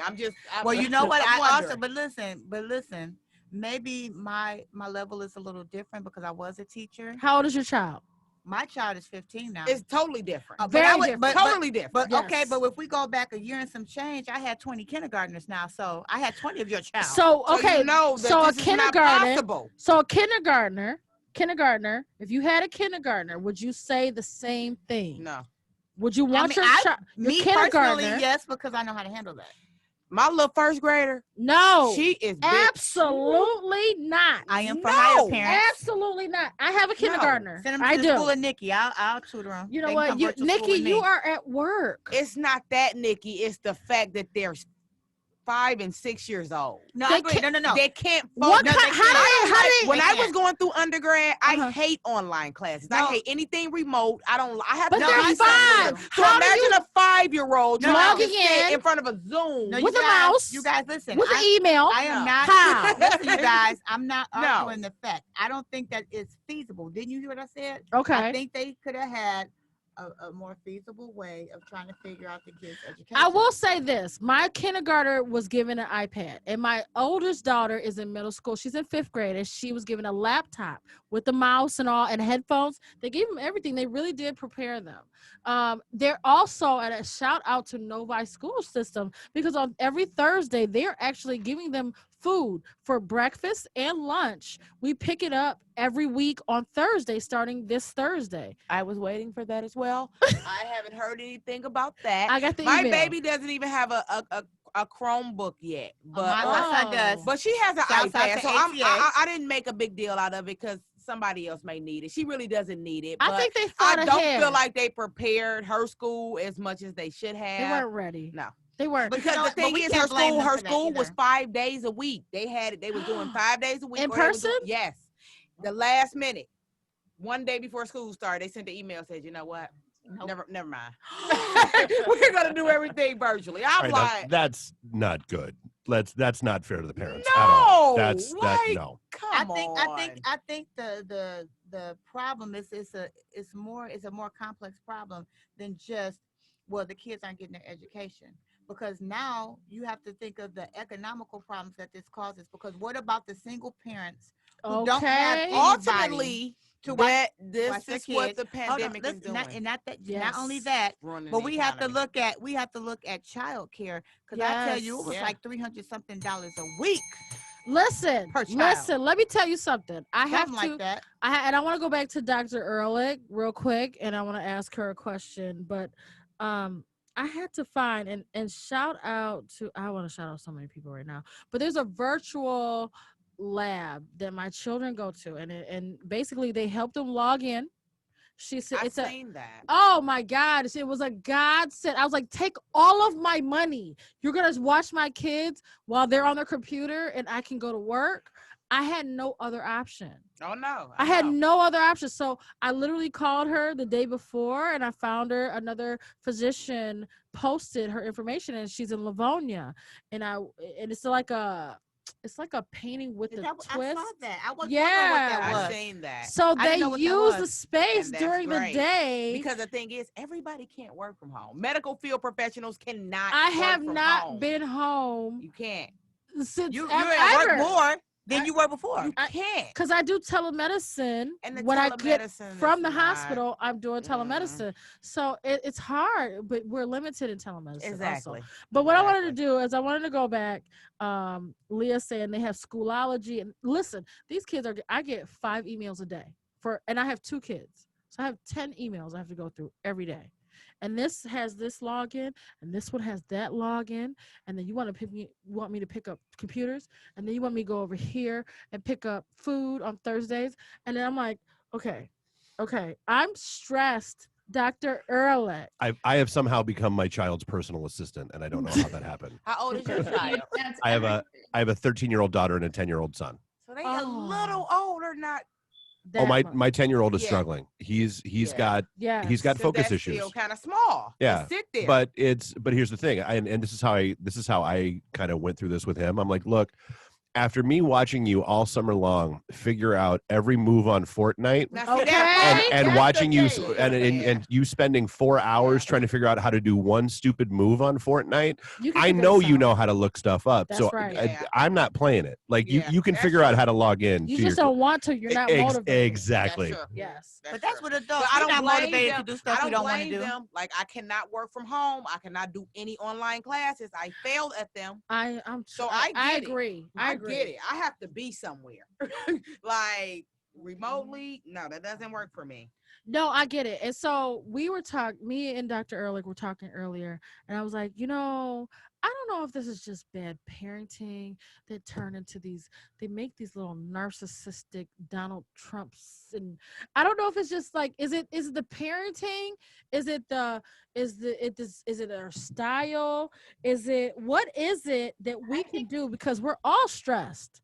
Well, you know what? I'm I also, wondering. but listen. Maybe my level is a little different because I was a teacher. How old is your child? My child is 15 now. It's totally different. Very different. Totally different. But Yes. okay, but if we go back a year and some change, I had 20 kindergartners now, so I had 20 of your child. So okay, you know that so a this is not kindergartner, possible. so a kindergartner, if you had a kindergartner, would you say the same thing? No. Would you want your me child, your personally, kindergartner? yes, because I know how to handle that. My little first grader, No, she is big. absolutely not. I am for No. higher parents. Absolutely not. I have a kindergartner. Send them I to do. the school of Nikki. I'll tutor them. You know what, Nikki, you are at work. It's not that, Nikki. It's the fact that they're 5 and 6 years old. No, They I agree. No. They can't What? focus. No, they How do When They I was can't. going through undergrad, Uh-huh. I hate online classes. No. I hate anything remote. I have But to they're be somewhere. five. So How do imagine you- a 5-year-old No, trying to logging sit in in front of a Zoom. No, with you a guys- mouse. You guys, listen. with an email. I am No. not. How? Listen, you guys. I'm not No. arguing the fact. I don't think that it's feasible. Didn't you hear what I said? Okay. I think they could have had a more feasible way of trying to figure out the kids' education. I will say this. My kindergartner was given an iPad, and my oldest daughter is in middle school. She's in 5th grade, and she was given a laptop with the mouse and all and headphones. They gave them everything. They really did prepare them. They're also at a shout out to Novi school system, because on every Thursday, they're actually giving them food for breakfast and lunch. We pick it up every week on Thursday, starting this Thursday. I was waiting for that as well. I haven't heard anything about that. I got the My email. baby doesn't even have a Chromebook yet, but my son does. but she has an Shouts out iPad, to so ATA. I didn't make a big deal out of it because somebody else may need it. She really doesn't need it. I But think they I thought don't ahead. feel like they prepared her school as much as they should They have. weren't ready. No. They weren't. But you Because know the what? But thing we is, can't blame them her for that school was either. 5 days a week. They were doing 5 days a week. In or they was doing- person? yes. The last minute, one day before school started, they sent the email, said, you know what? Nope. Never mind. We're gonna do everything virtually. I'm All right, now, like, that's not good. That's not fair to the parents No, at all. That's like- no. come I on. think the problem is it's a more complex problem than just, well, the kids aren't getting their education, because now you have to think of the economical problems that this causes, because what about the single parents who don't have Okay. anybody Ultimately, to watch that this watch their is what kids? the Hold on, pandemic is listen, doing. not only Yes. that, Ruining but the we have to economy. look at child care, because I tell you, it was Yes. like $300 something a week, Listen, Per child. listen. Let me tell you something. I have something to. like that. And I want to go back to Dr. Ehrlich real quick, and I want to ask her a question. But I had to find and shout out to. I want to shout out so many people right now. But there's a virtual lab that my children go to, and basically they help them log in. She said I've it's a. seen that. Oh my God. It was a godsend. I was like, take all of my money. You're going to watch my kids while they're on their computer and I can go to work. I had no other option. Oh no. I had no other option. So I literally called her the day before and I found her another physician posted her information and she's in Livonia. And it's like a painting with Is the that what- I twist. saw that. I was Yeah. wondering what that I've was. seen that. So I they didn't know what that use the was. space And that's during the great. day. Because the thing is, everybody can't work from home. Medical field professionals cannot. I work have from not home. been home You can't. since You're ever. at work more than you were before. You can't. Because I do telemedicine. And the when I get telemedicine from is the not- hospital, I'm doing telemedicine. So it's hard, but we're limited in telemedicine. Exactly. Also. But what I wanted to Exactly. do is I wanted to go back. Leah saying they have Schoolology. And listen, these kids I get 5 emails a day and I have 2 kids. So I have 10 emails I have to go through every day. And this has this login, and this one has that login, and then you want me to pick up computers, and then you want me to go over here and pick up food on Thursdays, and then I'm like, okay, I'm stressed, Dr. Ehrlich. I have somehow become my child's personal assistant, and I don't know how that happened. How old is your child? That's I have a everything. 13-year-old daughter and a 10-year-old son. So they Oh. a little older, not. Oh, That much. my 10-year-old is Yeah. struggling. He's Yeah. got Yes. he's got So focus that's issues. Still kind of small. Yeah, Just sit there. but here's the thing, and this is how I kind of went through this with him. I'm like, look, after me watching you all summer long figure out every move on Fortnite, Now, Okay. and that's watching the you thing. and you spending 4 hours trying to figure out how to do one stupid move on Fortnite, You can I figure know this you out. know how to look stuff up. That's So right. Yeah. I'm not playing it. Like Yeah, you can that's figure out true. how to log in. You to just your, don't want to. You're not motivated. Exactly. That's true. Yes. But that's true. what adults. I We're don't not blame motivated them. to do stuff I we don't want to blame do. them. Like I cannot work from home. I cannot do any online classes. I failed at them. So I get it. agree. I get it. I have to be somewhere. Like remotely, no, that doesn't work for me. No, I get it. And so we were me and Dr. Ehrlich were talking earlier, and I was like, I don't know if this is just bad parenting that turn into they make these little narcissistic Donald Trumps. And I don't know if it's just like, is it the parenting? Is it is it our style? What is it that we can do? Because we're all stressed.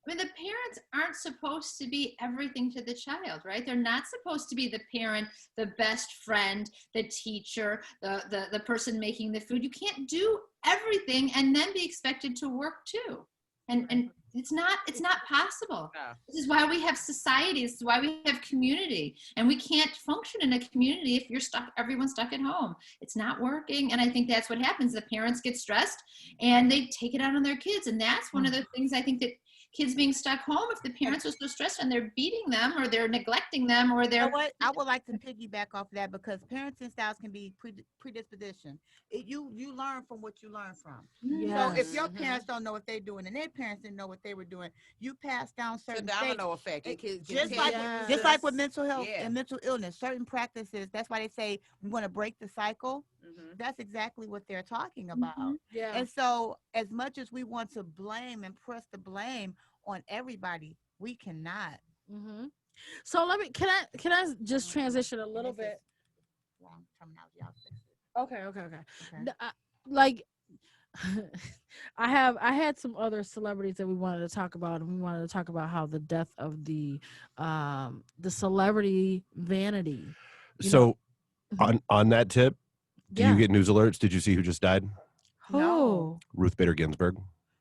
I mean, the parents aren't supposed to be everything to the child, right? They're not supposed to be the parent, the best friend, the teacher, the person making the food. You can't do everything and then be expected to work too. And it's not possible. No. This is why we have society. This is why we have community. And we can't function in a community if everyone's stuck at home. It's not working. And I think that's what happens. The parents get stressed and they take it out on their kids. And that's one of the things I think that kids being stuck home, if the parents are so stressed and they're beating them or they're neglecting them or they're... You know what? I would like to piggyback off that because parenting styles can be predisposition. You learn from what you learn from. Yeah. So if your parents don't know what they're doing and their parents didn't know what they were doing, you pass down It's a certain things. domino effect. It can Just take like, you just like with mental health Yeah. and mental illness, certain practices, that's why they say we want to break the cycle. Mhm. That's exactly what they're talking about. Yeah. And so as much as we want to blame and press the blame on everybody, we cannot. Mm-hmm. So can I just transition a little This is bit? wrong terminology. I'll fix it. Okay. Okay. Like I had some other celebrities that we wanted to talk about, and we wanted to talk about how the death of the celebrity vanity. You So know? on that tip, do Yeah. you get news alerts? Did you see who just died? No. Ruth Bader Ginsburg.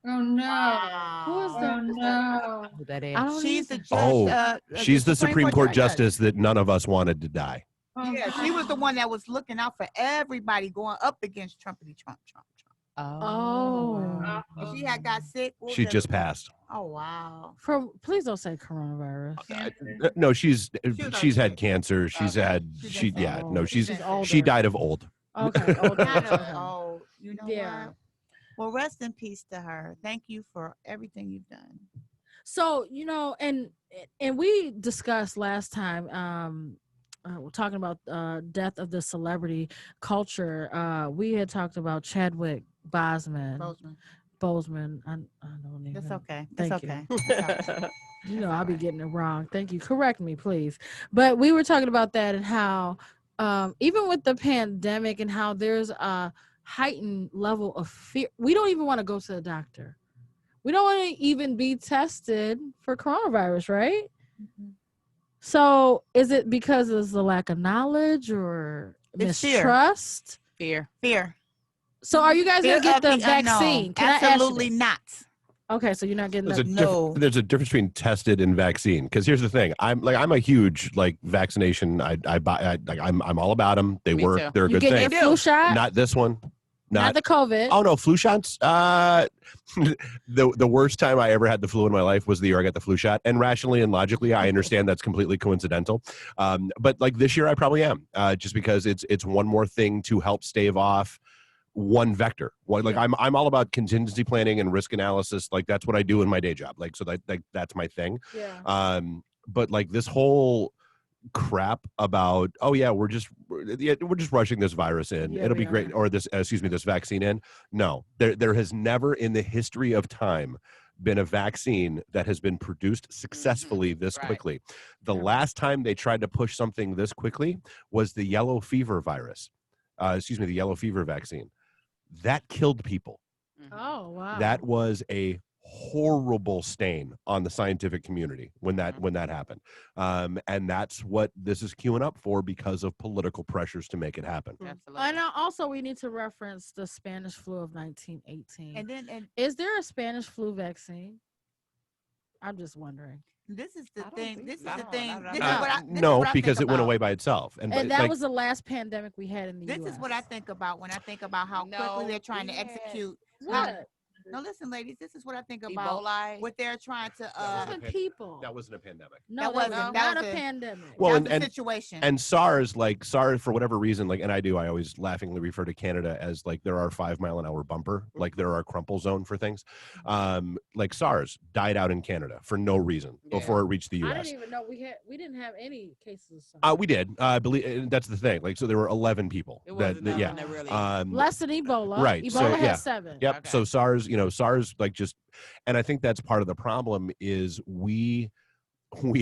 Oh, no. Who is that? Oh, no. Who that is. I don't She's the either. judge. Oh, she's the Supreme Court judge. justice that none of us wanted to die. Oh, Yeah, she was the one that was looking out for everybody going up against Trump. Oh. And she had got sick. What was She that? just passed. Oh wow. Please don't say coronavirus. No, she's was had sick. cancer. She's Okay. had She's been sick. no, She's She's older. she died of old. Okay. Older. Not Okay. oh, you know Yeah. what? Well, rest in peace to her. Thank you for everything you've done. So, and we discussed last time, we're talking about death of the celebrity culture. We had talked about Chadwick Boseman. Boseman. I don't even. That's okay. Thank It's you. okay. It's all right. I'll be getting it wrong. Thank you. Correct me, please. But we were talking about that and how even with the pandemic and how there's a heightened level of fear. We don't even want to go to the doctor. We don't want to even be tested for coronavirus, right? Mhm. So is it because of the lack of knowledge or It's fear. mistrust? Fear. Fear. So are you guys Fear going to get of the unknown. vaccine? Can I ask you Absolutely this? not. Okay, so you're not getting There's a the No. there's a difference between tested and vaccine. Because here's the thing, I'm a huge vaccination. I'm all about them. They Me work. too. They're a you good getting thing. the flu shot? Not this one. Not the COVID. Oh no, flu shots. The worst time I ever had the flu in my life was the year I got the flu shot. And rationally and logically, I understand that's completely coincidental. But like this year, I probably am, just because it's one more thing to help stave off one vector. I'm all about contingency planning and risk analysis. Like that's what I do in my day job. So that's my thing. Yeah. But like this whole crap about we're just rushing this virus in. Yeah, It'll we be great, are. or this vaccine in. No, there has never in the history of time been a vaccine that has been produced successfully this Right. quickly. The last time they tried to push something this quickly was the yellow fever virus. The yellow fever vaccine. That killed people. Mhm. Oh, wow. That was a horrible stain on the scientific community when that happened, and that's what this is queuing up for because of political pressures to make it happen. Absolutely. And also we need to reference the Spanish flu of 1918. And Is there a Spanish flu vaccine? I'm just wondering. this is the I don't thing. think This is so. the No, thing. no, no, This no. is what I. This is No, what I because think it went about. away by itself, And but, that like, was the last pandemic we had in the This U.S. is what I think about when I think about how No, quickly they're trying to we had- execute. What? No, listen, ladies, this is what I think about Ebola. what they're trying to. That Seven people. That wasn't a pandemic. No, That that was wasn't. not That a was a- pandemic. Well, that was and the situation. And SARS, for whatever reason, and I always laughingly refer to Canada as there are 5 mile an hour bumper, like there are crumple zone for things. SARS died out in Canada for no reason before it reached the I U.S. didn't even know we didn't have any cases. We did. I believe that's the thing. So there were 11 people. It wasn't that nothing that really. Less than Ebola. Right, Ebola so, has yeah. 7. Yep. Okay. So SARS, and I think that's part of the problem is we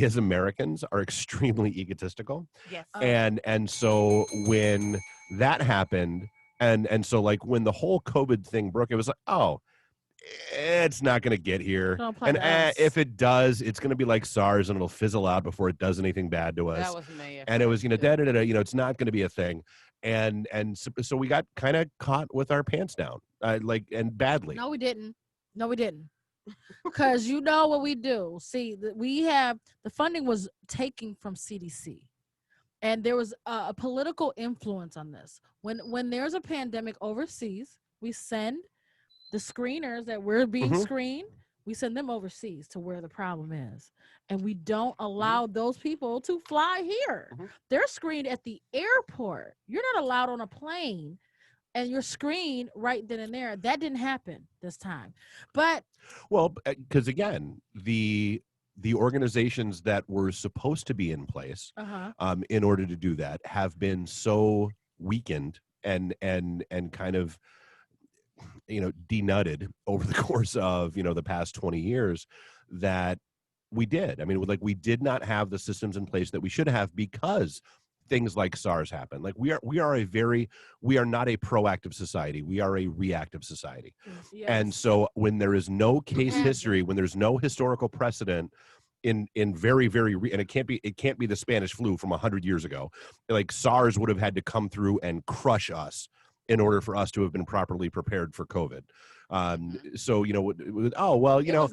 as Americans are extremely egotistical. Yes. And so when that happened, and so when the whole COVID thing broke, it was like, oh, it's not going to get here. Don't apply And to us. if it does, it's going to be like SARS and it'll fizzle out before it does anything bad to us. That was me. And it was, it's not going to be a thing. And so we got kind of caught with our pants down, and badly. No, we didn't. Because you know what we do. See, we have the funding was taken from CDC, and there was a political influence on this. When there's a pandemic overseas, we send the screeners that we're being screened. We send them overseas to where the problem is, and we don't allow those people to fly here. They're screened at the airport. You're not allowed on a plane. And you're screened right then and there. That didn't happen this time. But because again, the organizations that were supposed to be in place in order to do that have been so weakened and kind of denuded over the course of the past 20 years that we did. I mean, we did not have the systems in place that we should have because things like SARS happen. We are not a proactive society. We are a reactive society. yes. And so when there is no case history, when there's no historical precedent in very, very, and it can't be the Spanish flu from 100 years ago. SARS would have had to come through and crush us in order for us to have been properly prepared for COVID. So there was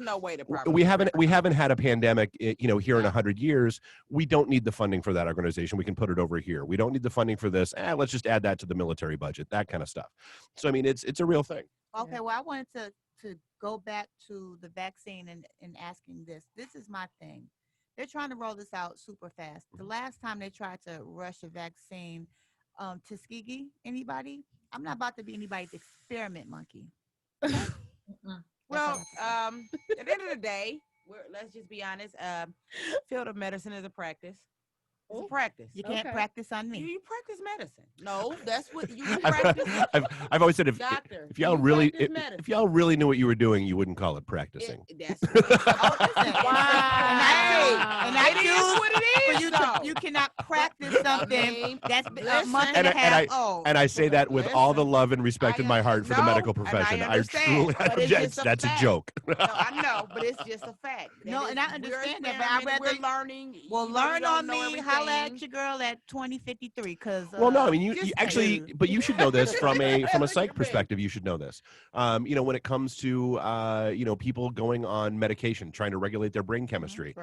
no way to properly we haven't had a pandemic here in 100 years. We don't need the funding for that organization. We can put it over here. We don't need the funding for this. Let's just add that to the military budget, that kind of stuff. So I mean, it's a real thing. Okay, well, I wanted to go back to the vaccine and asking this. This is my thing. They're trying to roll this out super fast. The last time they tried to rush a vaccine, Tuskegee, anybody? I'm not about to be anybody's experiment monkey. Well, at the end of the day, let's just be honest. Field of medicine is a practice. It's a practice. You can't practice on me. You practice medicine. No, that's what you practice. I've always said if y'all really knew what you were doing, you wouldn't call it practicing. That's what And I it is what it is. you cannot practice something that's a month And and a half old. And I say that with all the love and respect in my heart for the medical profession. I truly, that's a joke. No, I know, but it's just a fact. No, and I understand that, but I'd rather we're learning. Well, learn on me. Holla at your girl at 2053, because. Well, no, I mean you actually, but you should know this from a psych perspective. You should know this. When it comes to people going on medication, trying to regulate their brain chemistry,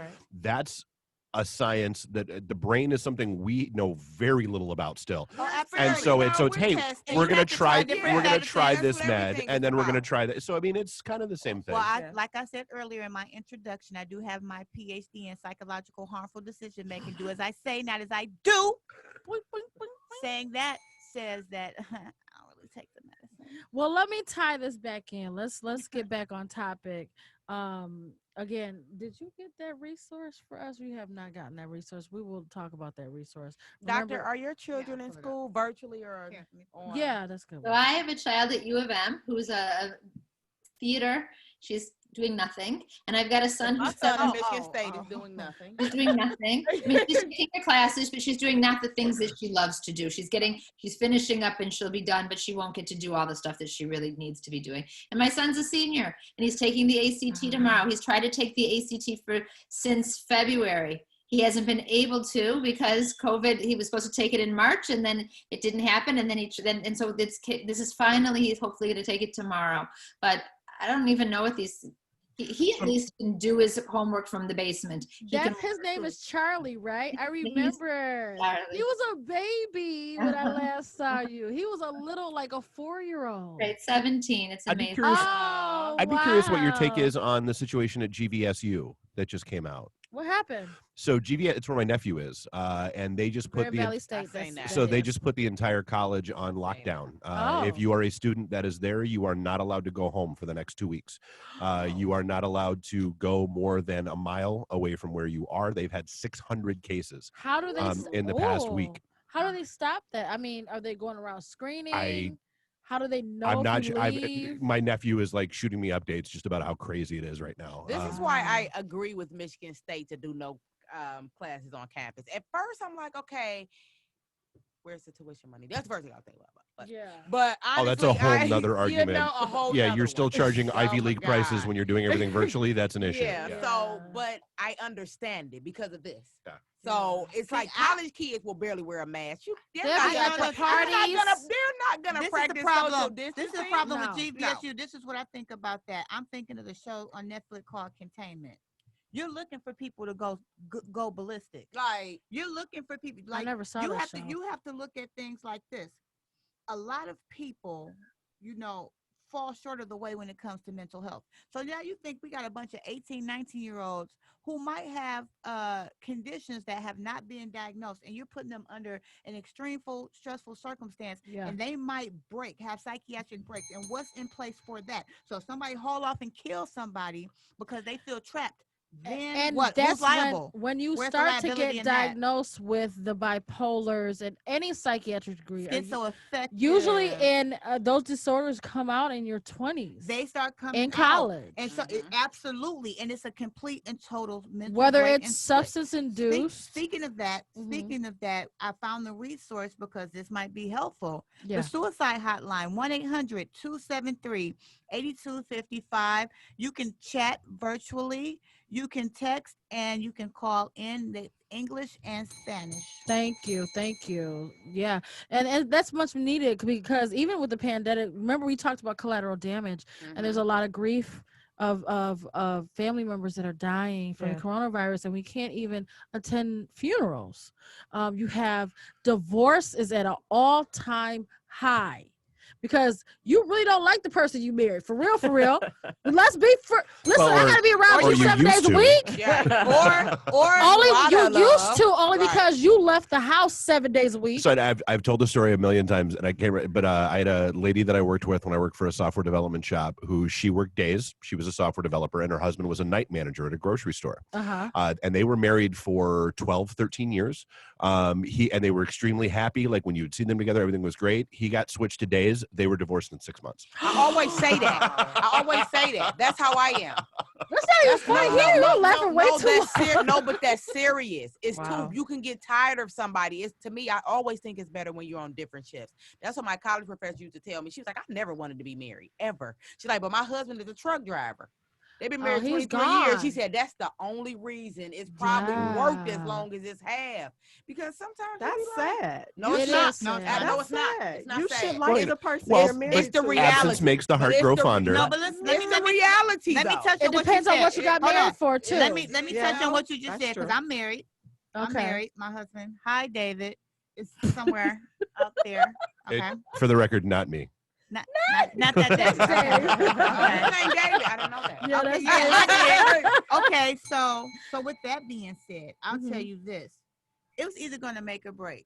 that's a science that the brain is something we know very little about still. And so it's hey, we're gonna try this med, and then we're gonna try that. So I mean, it's kind of the same thing. Well, like I said earlier in my introduction, I do have my PhD in psychological harmful decision making. Do as I say, not as I do. Saying that says that I don't really take the medicine. Well, let me tie this back in. Let's get back on topic. Again, did you get that resource for us? We have not gotten that resource. We will talk about that resource. Doctor, are your children in school virtually or on? Yeah, that's good. So I have a child at U of M who's a theater. She's doing nothing, and I've got a son My who's son at Michigan State is doing nothing. She's doing nothing. I mean, she's taking her classes, but she's doing not the things that she loves to do. She's finishing up and she'll be done, but she won't get to do all the stuff that she really needs to be doing. And my son's a senior, and he's taking the ACT tomorrow. He's tried to take the ACT since February. He hasn't been able to because COVID. He was supposed to take it in March, and then it didn't happen. And then so this is finally, he's hopefully going to take it tomorrow. But I don't even know what He at least can do his homework from the basement. His name is Charlie, right? I remember. Charlie. He was a baby when I last saw you. He was a little, like a 4-year-old. Right, 17. It's I'd be amazing. curious. Oh, I'd be curious what your take wow. is on the situation at GVSU that just came out. What happened? So GVS, it's where my nephew is, and they just put Grand Valley State. I've seen that. so they just put the entire college on lockdown. If Oh. you are a student that is there, you are not allowed to go home for the next 2 weeks. You are not allowed to go more than a mile away from where you are. They've had 600 cases How do they in the past week. How do they stop that? I mean, are they going around screening? How do they know I'm not if you sure. leave? My nephew is like shooting me updates just about how crazy it is right now. This is why I agree with Michigan State to do no classes on campus. At first, I'm like, okay, where's the tuition money? That's the first thing I think about. But honestly, that's a whole nother argument. You know, a whole yeah, nother you're still one. charging Oh Ivy my League prices God. when you're doing everything virtually. That's an issue. Yeah, Yeah. so, but I understand it because of this. Yeah. So it's See, like college kids will barely wear a mask. They're They'll not be gonna at the they're not parties. gonna This is practice the social problem. distancing. This is the problem No. with GVSU. This is what I think about that. I'm thinking of the show on Netflix called Containment. You're looking for people to go ballistic. Like, You're looking for people I like never saw you that have show. to you have to look at things like this. A lot of people, fall short of the way when it comes to mental health. So now you think we got a bunch of 18, 19-year-olds who might have conditions that have not been diagnosed, and you're putting them under an extreme stressful circumstance, Yeah. and they might have psychiatric breaks. And what's in place for that? So if somebody haul off and kill somebody because they feel trapped, then And what? that's Who's liable? when you Where's the start to liability get in that? diagnosed with the bipolars and any psychiatric degree. Schizoaffective. Usually, in those disorders come out in your 20s. They start coming in out. college. And so absolutely, and it's a complete and total mental Whether break it's and split. substance induced. Speaking of that, Mhm. I found the resource because this might be helpful. Yeah. The suicide hotline, 1-800-273-8255. You can chat virtually, you can text, and you can call in the English and Spanish. Thank you. Yeah. And that's much needed because even with the pandemic, remember we talked about collateral damage, and there's a lot of grief of family members that are dying from the coronavirus, and we can't even attend funerals. You have divorce is at an all-time high because you really don't like the person you married. For real. Let's be listen, I gotta be around you 7 days a week. Yeah. Or Only you love. used to only Right. because you left the house 7 days a week. So I've told the story a million times, and I can't. But I had a lady that I worked with when I worked for a software development shop. Who she worked days. She was a software developer, and her husband was a night manager at a grocery store. And they were married for 12, 13 years. And they were extremely happy. Like when you would see them together, everything was great. He got switched to days. They were divorced in 6 months. I always say that. That's how I am. That's not even funny. You're laughing way too much. But that's serious. It's Wow. too. You can get tired of somebody. It's to me. I always think it's better when you're on different shifts. That's what my college professor used to tell me. She was like, I never wanted to be married ever. She's like, but my husband is a truck driver. They've been married he's 23 years. She gone. said that's the only reason it's probably worked as long as it's half. Because sometimes That's you be like, sad. No, It it's not. is No, sad. no, it's not. sad. It's not You sad. should like Well, the person well, you're married it's the to. reality. Absence makes the heart But it's grow the- fonder. No, but let It's me the reality. let me though. touch It on what depends you on said. what you got Hold married on. for too. Let me Yeah. touch on what you just That's said because true. I'm married. I'm Okay. married. My husband. Hi, David. It's somewhere up there. Okay. For the record, not me. Not that David. Dave. Okay. His name David. I didn't know that. Yeah, Okay, that's yeah, Dave. I did. Okay, so with that being said, I'll tell Mhm. you this. It was either going to make or break.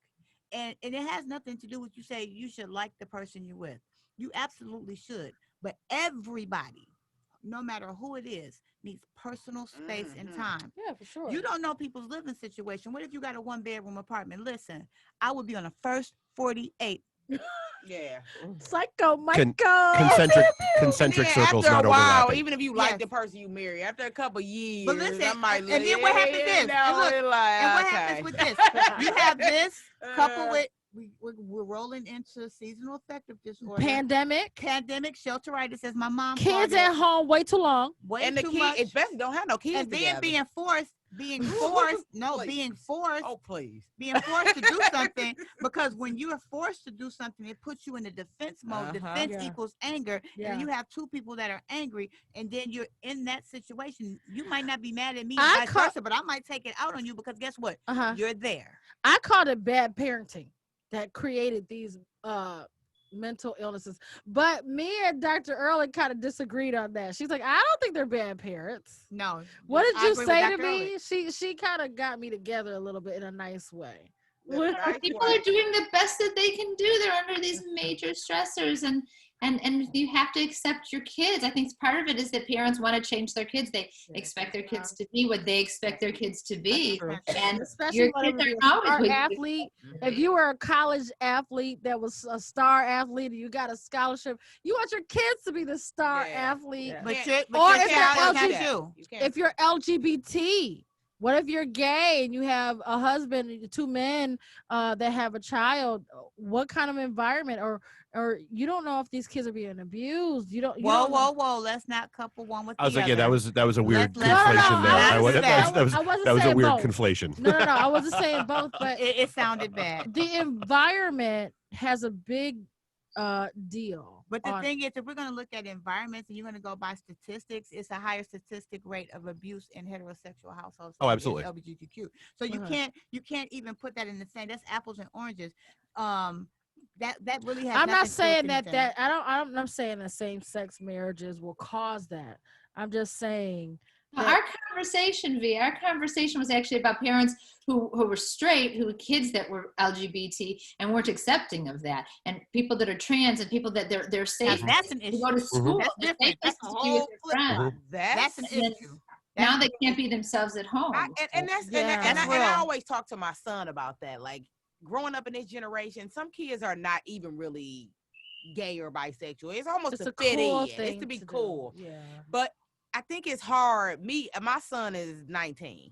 And it has nothing to do with you say you should like the person you're with. You absolutely should. But everybody, no matter who it is, needs personal space and time. Yeah, for sure. You don't know people's living situation. What if you got a 1-bedroom apartment? Listen, I would be on the first 48. Yeah. Psycho Michael. Concentric circles, after not a while, overlapping. even if you like Yes. the person you marry, after a couple years, But listen, I might and then what happens is, and look, and and what happens with this? You have this couple with we're rolling into seasonal affective disorder, Pandemic, shelteritis, as my mom kids called it. at home way too long. Way And the too kid, much. especially don't have no kids And then together. being forced, Oh, please. being forced to do something, because when you are forced to do something, it puts you in the defense mode. Defense Yeah. equals anger. Yeah. And then you have two people that are angry, and then you're in that situation. You might not be mad at me, I and vice versa, but I might take it out on you because guess what? You're there. I called it bad parenting that created these mental illnesses. But me and Dr. Early kind of disagreed on that. She's like, I don't think they're bad parents. No. What did I you agree with say to Dr. me? Ehrlich. She kind of got me together a little bit in a nice way. People are doing the best that they can do. They're under these major stressors, and you have to accept your kids. I think part of it is that parents want to change their kids. They expect their kids to be what they expect their kids to be, and especially your when kids you're are a always star with you. athlete. If you were a college athlete that was a star athlete and you got a scholarship, you want your kids to be the star athlete. Yeah. But Or your if child they're is not you. If you're LGBT, what if you're gay and you have a husband and two men that have a child? What kind of environment, or you don't know if these kids are being abused? You don't. Whoa! Let's not couple one with the other. I was like, yeah, that was a weird Let's- conflation there. I wasn't That was a saying weird both. conflation. No, I wasn't saying both, but it sounded bad. The environment has a big deal. But the thing is, if we're going to look at environments and you're going to go by statistics, it's a higher statistic rate of abuse in heterosexual households. Oh, absolutely. LGBTQ. So you can't even put that in the same. That's apples and oranges. That really has. I'm not saying that I'm not saying that same-sex marriages will cause that. I'm just saying. Our conversation was actually about parents who were straight, who were kids that were LGBT and weren't accepting of that, and people that are trans and people that they're safe. That's an issue. Go to school. That's different. That's a whole flip. That's an issue. Now they can't be themselves at home. And I always talk to my son about that. Like growing up in this generation, some kids are not even really gay or bisexual. It's almost a fit cool in. thing It's to be to cool. do. Yeah. But I think it's hard. My son is 19.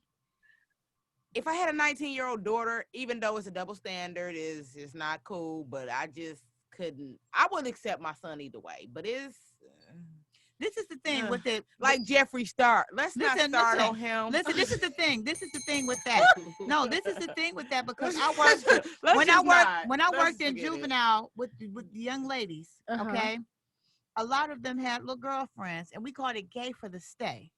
If I had a 19-year-old daughter, even though it's a double standard, it's not cool, but I just couldn't. I would accept my son either way. But this is the thing with it. Like Jeffree Star. Let's not start on him. Listen, this is the thing. This is the thing with that. No, this is the thing with that because I worked when I worked in juvenile with the young ladies. Okay. A lot of them had little girlfriends, and we called it gay for the stay.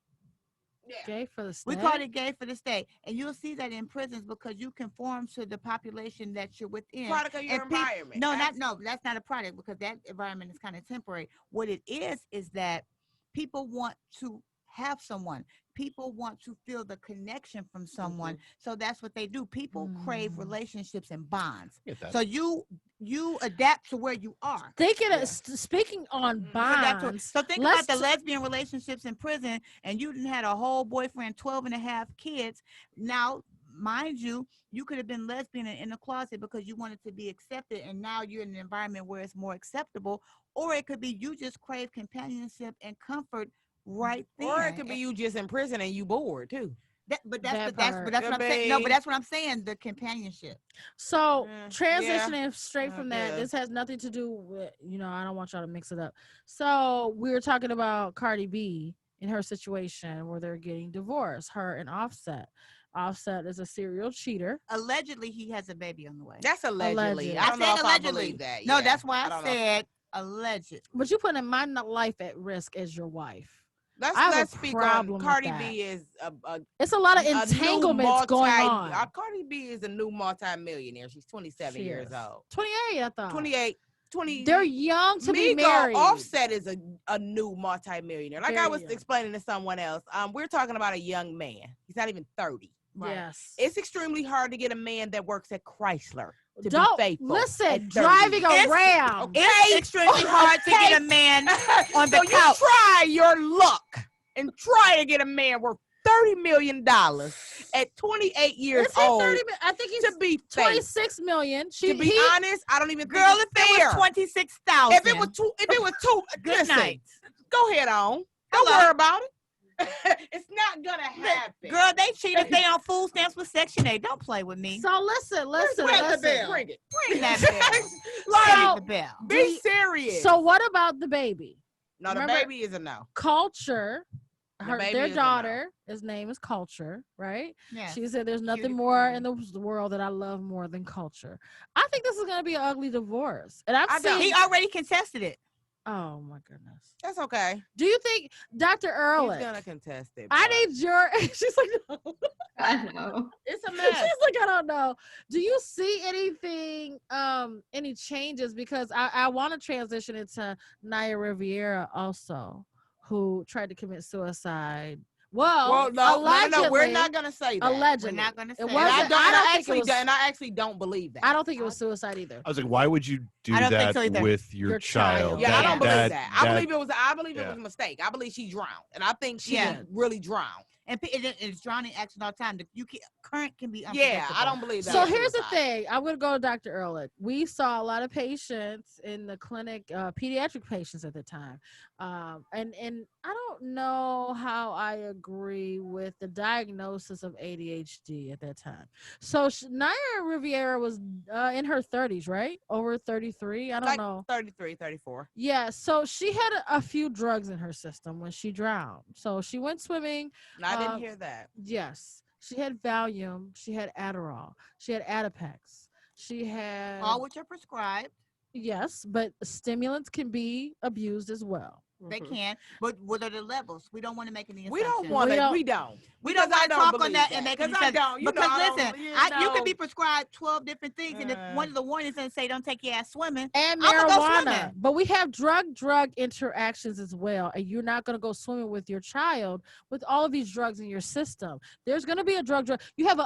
Yeah. Gay for the stay. We called it gay for the stay, and you'll see that in prisons because you conform to the population that you're within. Product of your environment. That's not a product because that environment is kind of temporary. What it is that people want to have someone. People want to feel the connection from someone, so that's what they do. People crave relationships and bonds. So you adapt to where you are. Speaking on bonds. So think about the lesbian relationships in prison, and you didn't had a whole boyfriend, 12 and a half kids. Now, mind you, you could have been lesbian in the closet because you wanted to be accepted, and now you're in an environment where it's more acceptable. Or it could be you just crave companionship and comfort right there. Or it could be you just in prison and you bored too. That's what I'm saying. No, but that's what I'm saying. The companionship. So transitioning straight from that, this has nothing to do with, I don't want y'all to mix it up. So we were talking about Cardi B in her situation where they're getting divorced, her and Offset. Offset is a serial cheater. Allegedly, he has a baby on the way. That's allegedly. I don't know if I believe that. No, that's why I said alleged. But you putting my life at risk as your wife. Let's speak on Cardi B is it's a lot of entanglements going on. Cardi B is a new multi-millionaire. She's 27 years old. 28, I thought. 28. They're young to be married. Offset is a new multi-millionaire. Like I was explaining to someone else, we're talking about a young man. He's not even 30. Right. Yes. It's extremely hard to get a man that works at Chrysler to be faithful. Listen, driving around. It's extremely hard to get a man on the couch. You try your luck and try to get a man worth $30 million at 28 years old. I think he's to be 26 million. To be honest, I don't even think if it was 26,000. If it was two, good night. Go ahead on. Don't worry about it. It's not gonna happen. Girl, they cheat if they on food stamps with Section 8. Don't play with me. So listen. Where's the bell? Bring it. Bring that bell. So- Ring the bell. Be serious. So what about the baby? no, the remember- baby is a no. Culture. baby Their is a no. daughter, his name is Culture, right? Yeah. She said, "There's nothing Cutie more patootie. in the world that I love more than culture." I think this is gonna be an ugly divorce, and I I've don't. seen. He already contested it. Oh my goodness! That's okay. Do you think, Dr. He's Ehrlich? gonna contest it. I but need your. She's like, no. I know. It's a She's mess. like, I don't know. Do you see anything, any changes? Because I want to transition into Naya Riviera also, who tried to commit suicide. Well, no, allegedly, we're not gonna say that. allegedly. We're not gonna say It that. wasn't. And I don't think it was. and I actually don't believe that. I don't think it was suicide either. I was like, why would you do I don't think that so either. with your Your child? child. Yeah, I don't believe that. I believe it was. I believe it yeah. was a mistake. I believe she drowned, and I think she Yeah. really drowned. And it's drowning action all the time. Current can be Yeah, unpredictable. I don't believe that. So was here's the suicide. thing. I'm going to go to Dr. Ehrlich. We saw a lot of patients in the clinic, pediatric patients at the time. And I don't know how I agree with the diagnosis of ADHD at that time. So Naya Riviera was in her 30s, right? Over 33. I don't Like know. 33, 34. Yeah. So she had a few drugs in her system when she drowned. So she went swimming. No, I didn't hear that. Yes. She had Valium. She had Adderall. She had Adipex. She had All which are prescribed. yes, but stimulants can be abused as well. They can. But what are the levels? We don't want to make any We assumptions. don't want We to. don't- We don't. We don't Because I want to don't talk on believe that and make any Because I sense. don't. You Because know, I don't- listen, you you can know. be prescribed 12 different things, and if Uh. one of the warnings doesn't say don't take your ass swimming, And I'ma go marijuana. swimming. But we have drug interactions as well. And you're not going to go swimming with your child with all of these drugs in your system. There's going to be a drug. You have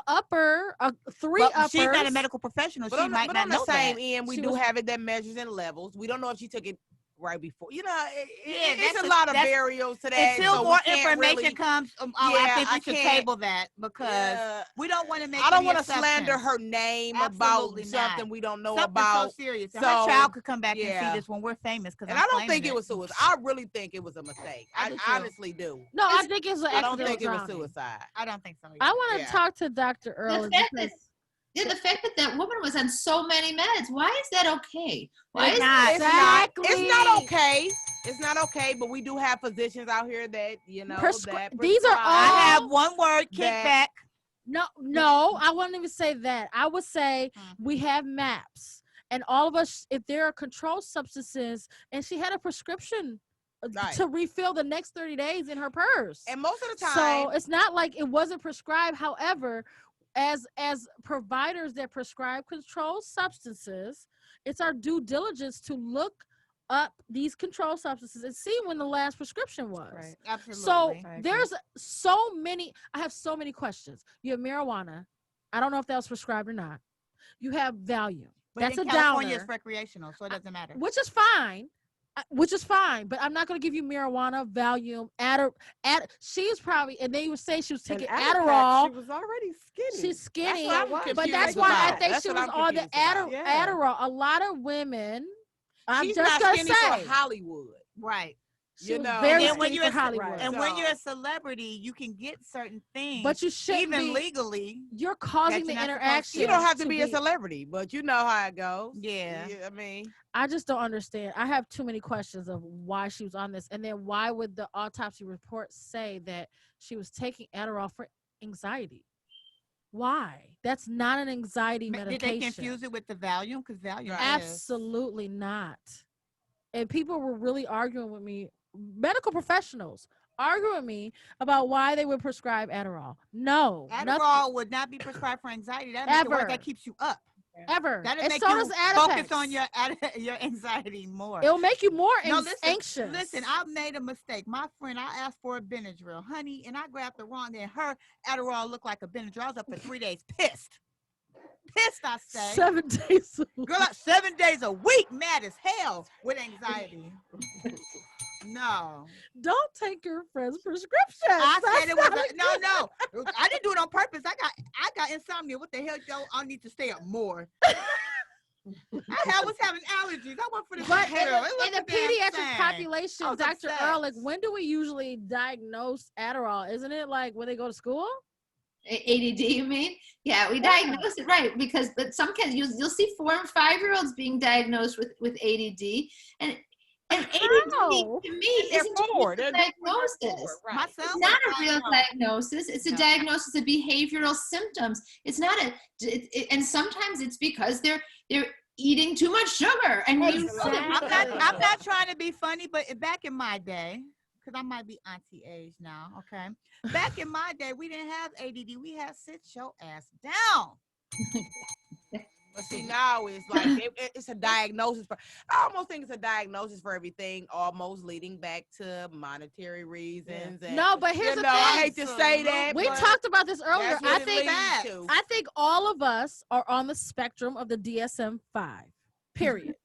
three but uppers. she's not a medical professional. But She on, might but not on know the same that. end, we She do was- have it that measures in levels. We don't know if she took it right before. You know, it's that's a lot of that's- variables to that. Until so we more can't information really, comes, Yeah, I think we I should can't- table that because Yeah. we don't want to make. I don't want to slander her name Absolutely about not. something we don't know Something about. so serious. And So, her child could come back and yeah. see this when we're famous. And I don't think it was suicide. I really think it was a mistake. I I do too. honestly do. No, I think it's an I don't accidental think it was drowning. suicide. I don't think so. Either. I want to Yeah. talk to Dr. The Ehrlich fact because that, the fact that that woman was on so many meds, why is that okay? Why is not. It's not. Exactly. It's not okay. It's not okay. But we do have physicians out here that that These are prescribe. all- I have one word: That- kickback. no, I wouldn't even say that. I would say we have maps, and all of us, if there are controlled substances, and she had a prescription Right. to refill the next 30 days in her purse. And most of the time, So it's not like it wasn't prescribed. However, as providers that prescribe controlled substances, it's our due diligence to look up these controlled substances and see when the last prescription was. Right. Absolutely. So I agree. there's so many. I have so many questions. You have marijuana. I don't know if that was prescribed or not. You have Valium. but That's in a California, downer, it's recreational, so it doesn't matter. which is fine. Which is fine, but I'm not going to give you marijuana, Valium, she's probably, and they would say she was And taking Adipex, Adderall. She was already skinny. She's skinny, what I'm but confused that's why I about. think That's she what was I'm on the confused about. Yeah. Adderall. A lot of women, I'm she's just not going to skinny say, for Hollywood. Right. she you was know. very And then when skinny you're for a- Hollywood. And So- when you're a celebrity, you can get certain things, But you shouldn't even be, legally. you're causing that the you're not supposed to. interaction. You don't have to be a celebrity, but you know how it goes. Yeah. I mean, I just don't understand. I have too many questions of why she was on this. And then why would the autopsy report say that she was taking Adderall for anxiety? Why? That's not an anxiety Did medication. they confuse it with the Valium? Because Valium Right. is. Absolutely not. And people were really arguing with me, medical professionals arguing with me about why they would prescribe Adderall. No, Adderall would not be prescribed for anxiety. That makes it work. Ever. That keeps you up. ever. That'll And make so you does Adipex. focus on your anxiety more. It'll make you more No, listen, anxious. Listen, I made a mistake. My friend, I asked for a Benadryl, honey, and I grabbed the wrong. And her Adderall looked like a Benadryl. I was up for 3 days, pissed. Pissed, I say. 7 days. Girl, 7 days a week, mad as hell with anxiety. No, Don't take your friend's prescription. I That's said it was not no. I didn't do it on purpose. I got insomnia. What the hell, Joe? I need to stay up more. I was having allergies. I went for the But pill. in the pediatric population, I was Dr. upset. Ehrlich, when do we usually diagnose Adderall? Isn't it like when they go to school? ADD, you mean? Yeah, we diagnose it right because, but some kids you'll see 4 and 5-year-olds being diagnosed with ADD, and ADD to me They're isn't four. a They're diagnosis. right. My son It's was not a real diagnosed. diagnosis. It's a No. diagnosis of behavioral symptoms. It's not and sometimes it's because they're eating too much sugar, and you know that. I'm not trying to be funny, but back in my day, because I might be auntie age now, okay? Back in my day, we didn't have ADD. We had sit your ass down. But see, now it's like it's a diagnosis for. I almost think it's a diagnosis for everything, almost leading back to monetary reasons. And, No, but here's the thing. I hate to say that. We but talked about this earlier. that's what I it think leads to. I think all of us are on the spectrum of the DSM-5. Period.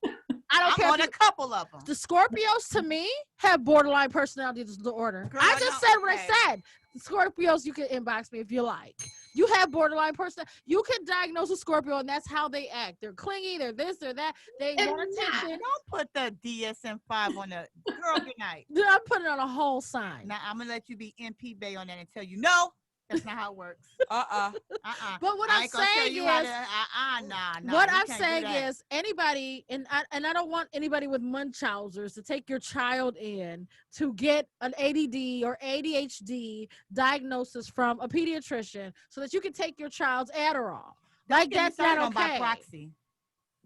I don't care. I'm on a couple of them. The Scorpios to me have borderline personality disorder. Girl, I just no, said what okay. I said. The Scorpios, you can inbox me if you like. You have borderline personality. You can diagnose a Scorpio, and that's how they act. They're clingy. They're this. They're that. They They're want attention. Don't put the DSM-5 on the girl. Good night. I'm putting on a whole sign. Now I'm gonna let you be MP Bay on that and tell you no. That's not how it works. But what I I'm ain't gonna tell saying you how is, to, nah. what you I'm can't do saying that. is, anybody, and I don't want anybody with Munchausers to take your child in to get an ADD or ADHD diagnosis from a pediatrician so that you can take your child's Adderall. Don't Like get me that's started not on by okay. proxy.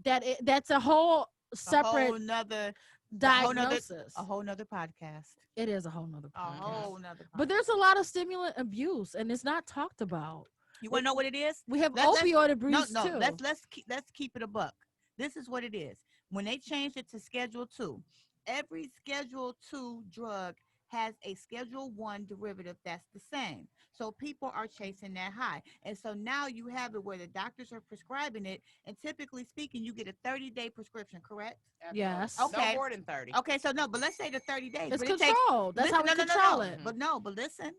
That's a whole A separate whole nother diagnosis. a whole nother podcast. It is a whole nother A podcast. whole nother. But there's a lot of stimulant abuse, and it's not talked about. You want to know what it is? We have Let's- opioid abuse No, too. let's keep it a buck. This is what it is. When they changed it to Schedule 2, every Schedule 2 drug has a Schedule 1 derivative that's the same. So people are chasing that high. And so now you have it where the doctors are prescribing it, and typically speaking, you get a 30-day prescription, correct? Yes. Okay. No more than 30. Okay, so no, but let's say the 30 days. It's but it takes, controlled. That's how we listen, control it. But listen.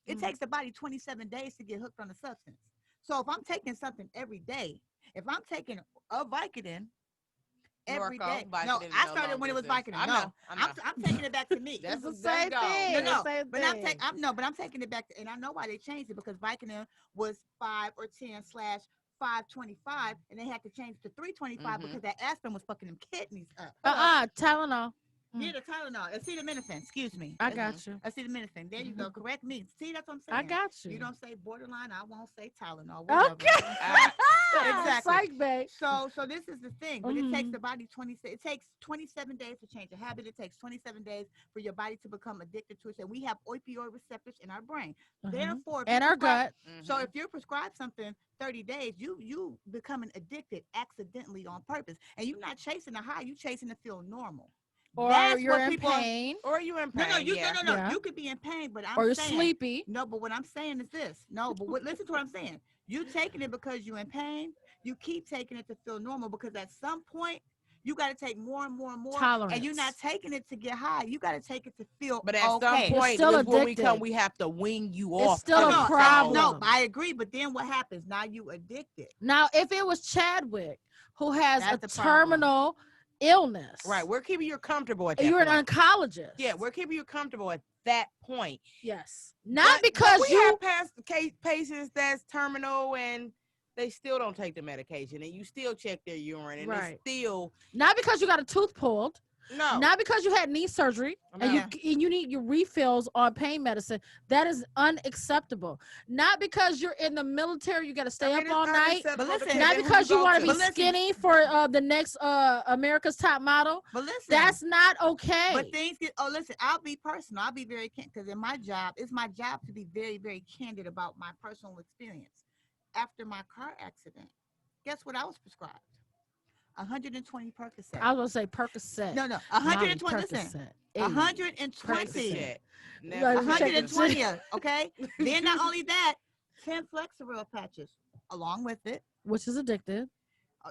It Mm. takes the body 27 days to get hooked on the substance. So if I'm taking something every day, if I'm taking a Vicodin every Norco, day. Vicodin No, is I no started when it was longer Vicodin. I No, know. I'm taking it back to me. That's It's the there you same go. thing. No, It's no, the same but thing. I'm taking it back to, and I know why they changed it because Vicodin was 5 or 10/525, and they had to change to 325 because that aspirin was fucking them kidneys up. Tylenol. Yeah, the Tylenol, acetaminophen. Excuse me. I got you. Acetaminophen. There you go. Correct me. See, that's what I'm saying. I got you. You don't say borderline. I won't say Tylenol. Whatever. Okay. Exactly. Psych, babe. So this is the thing. But it takes Mhm. the body 27. It takes 27 days to change a habit. It takes 27 days for your body to become addicted to it. And we have opioid receptors in our brain. Therefore, if And you our prescribe- gut. So if you're prescribed something 30 days, you becoming addicted accidentally on purpose, and you're not chasing a high. You chasing to feel normal. Or That's you're what in people are- pain. Or you in pain. no, Yeah. You could be in pain, but I'm Or you're saying, sleepy. no, but what I'm saying is this. No, but listen to what I'm saying. You taking it because you're in pain. You keep taking it to feel normal because at some point you got to take more and more and more. Tolerance. And you're not taking it to get high. You got to take it to feel But at okay. some point, still this is when we addicted. come, we have to wean you It's off. still of a it. problem. No, I agree. But then what happens? Now you addicted. Now, if it was Chadwick who has That's a the problem. terminal illness, Right. We're keeping you comfortable at that you're point. an oncologist. Yeah, we're keeping you comfortable at that point. Yes. Not But because we you. have past patients that's terminal and they still don't take the medication and you still check their urine and Right. it's still Not because you got a tooth pulled. no. Not because you had knee surgery and No. you need your refills on pain medicine. That is unacceptable. Not because you're in the military, you got to stay I mean, up all it's night. unacceptable But listen, Not depending who because you go want to be But listen- skinny for the next America's Top Model. But listen. That's not okay. But things get. Oh, listen. I'll be personal. I'll be very candid because in my job, it's my job to be very, very candid about my personal experience. After my car accident, guess what I was prescribed? 120 Percocet. I was gonna say Percocet. No, Molly, 120. Listen, Percocet. Hey, 120. Percocet. You Never gotta check it. 120. Okay. Then not only that, 10 Flexeril patches along with it. which is addictive.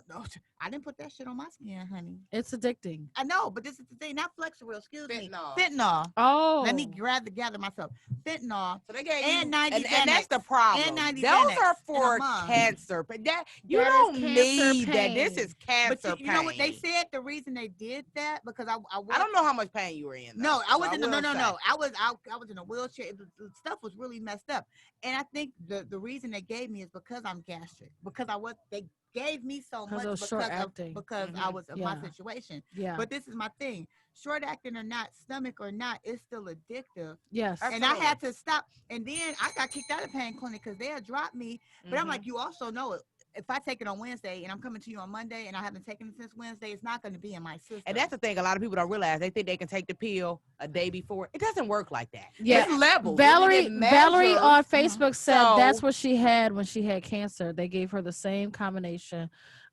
no, I didn't put that shit on my skin, honey. It's addicting. I know, but this is the thing. Not Flexeril, excuse me. Fentanyl. Fentanyl. Oh. Let me gather myself. Fentanyl. So they gave And you, 90 and that's the Xanax. problem. And 90 Those Xanax are in for a month. cancer, but that you That is don't cancer need that. This pain. is cancer But you know what they pain. said? The reason they did that because I I don't know how much pain you were in. No, though, I so was in the, will no. say. I was in a wheelchair. The stuff was really messed up, and I think the reason they gave me is because I'm gastric. Because they gave me so much Because it was short acting. because I was in my situation. Yeah. But this is my thing: short acting or not, stomach or not, it's still addictive. Yes. And I had to stop. And then I got kicked out of pain clinic because they had dropped me. But I'm like, you also know it. If I take it on Wednesday and I'm coming to you on Monday and I haven't taken it since Wednesday, it's not going to be in my system. And that's the thing. A lot of people don't realize. They think they can take the pill a day before. It doesn't work like that. Yeah. It's levels. Valerie It Valerie on measures. Facebook said So- that's what she had when she had cancer. They gave her the same combination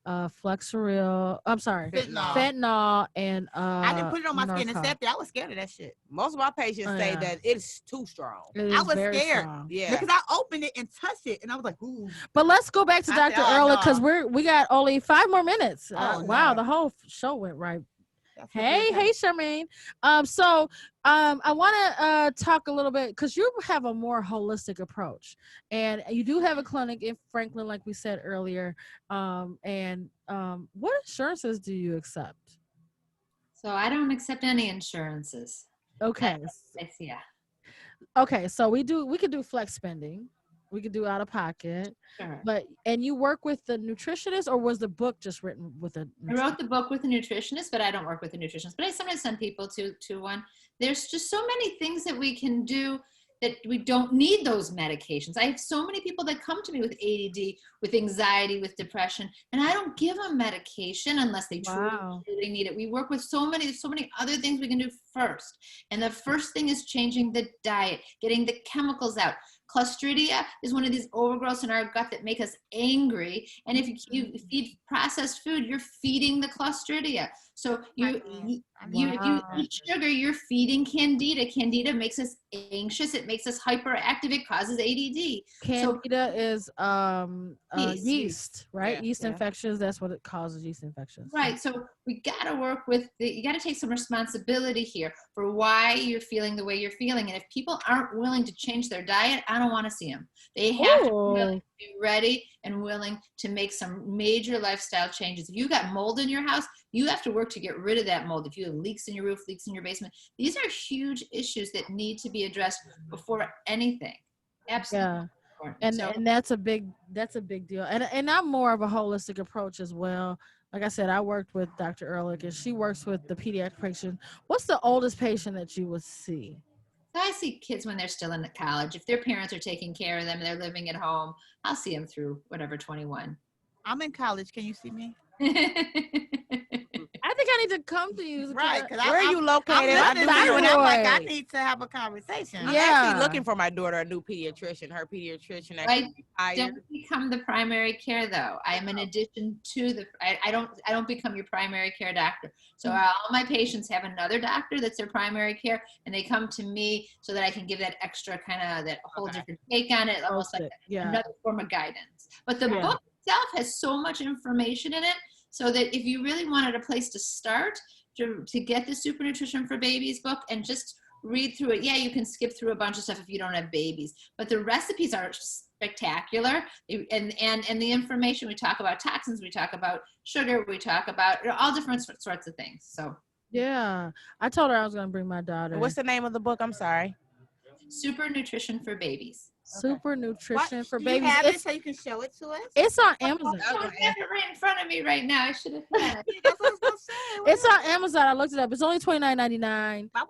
of Flexeril. I'm sorry, fentanyl and I didn't put it on my skin. Norco. Except I was scared of that shit. Most of my patients Oh, say yeah. that it's too strong. It is I was very scared. strong. Yeah. Because I opened it and touched it, and I was like, "Ooh." But let's go back to I Dr. said, oh, Earl no. because we got only 5 more minutes. Oh, Wow, no. the whole show went right. That's Hey, Charmaine. So I want to talk a little bit because you have a more holistic approach, and you do have a clinic in Franklin, like we said earlier. And what insurances do you accept? So I don't accept any insurances. Okay. Yeah. Okay, so we could do flex spending. We could do out of pocket. Sure. And you work with the nutritionist, or was the book just written with a I wrote the book with a nutritionist, but I don't work with a nutritionist. But I sometimes send people to one. There's just so many things that we can do that we don't need those medications. I have so many people that come to me with ADD, with anxiety, with depression, and I don't give them medication unless they truly need it. We work with so many other things we can do first. And the first thing is changing the diet, getting the chemicals out. Clostridia is one of these overgrowths in our gut that make us angry. And if you feed processed food, you're feeding the Clostridia. So if you eat sugar, you're feeding Candida. Candida makes us anxious. It makes us hyperactive. It causes ADD. Candida is yeast, right? Yeah. Yeast infections. That's what it causes, yeast infections. Right. So we got to work with you got to take some responsibility here for why you're feeling the way you're feeling. And if people aren't willing to change their diet, I don't want to see them. They have to be ready and willing to make some major lifestyle changes. If you got mold in your house, you have to work to get rid of that mold. If you have leaks in your roof, leaks in your basement, these are huge issues that need to be addressed before anything. Absolutely. Yeah. And that's a big deal. And I'm more of a holistic approach as well. Like I said, I worked with Dr. Ehrlich, and she works with the pediatric patient. What's the oldest patient that you would see? So I see kids when they're still in college. If their parents are taking care of them, they're living at home, I'll see them through whatever 21. I'm in college. Can you see me? I think I need to come to you. Right. Where are you located? I'm listening to you, and I'm like, I Thyroid. need to have a conversation. I'm actually looking for my daughter a new pediatrician. Her pediatrician actually I retired. don't become the primary care though. I am an addition to the. I don't become your primary care doctor. So all my patients have another doctor that's their primary care, and they come to me so that I can give that extra kind of that whole different take on it, almost like another form of guidance. But the book itself has so much information in it, so that if you really wanted a place to start to get the Super Nutrition for Babies book and just read through it. Yeah, you can skip through a bunch of stuff if you don't have babies, but the recipes are spectacular. And the information, we talk about toxins, we talk about sugar, we talk about all different sorts of things. So yeah, I told her I was going to bring my daughter. What's the name of the book? I'm sorry. Super Nutrition for Babies. Super Nutrition for Do Babies. you have it so you can show it to us? It's on Amazon. I don't have it right in front of me right now. I should have had it. That's what I was gonna say. It's on Amazon. I looked it up. It's only $29.99. No,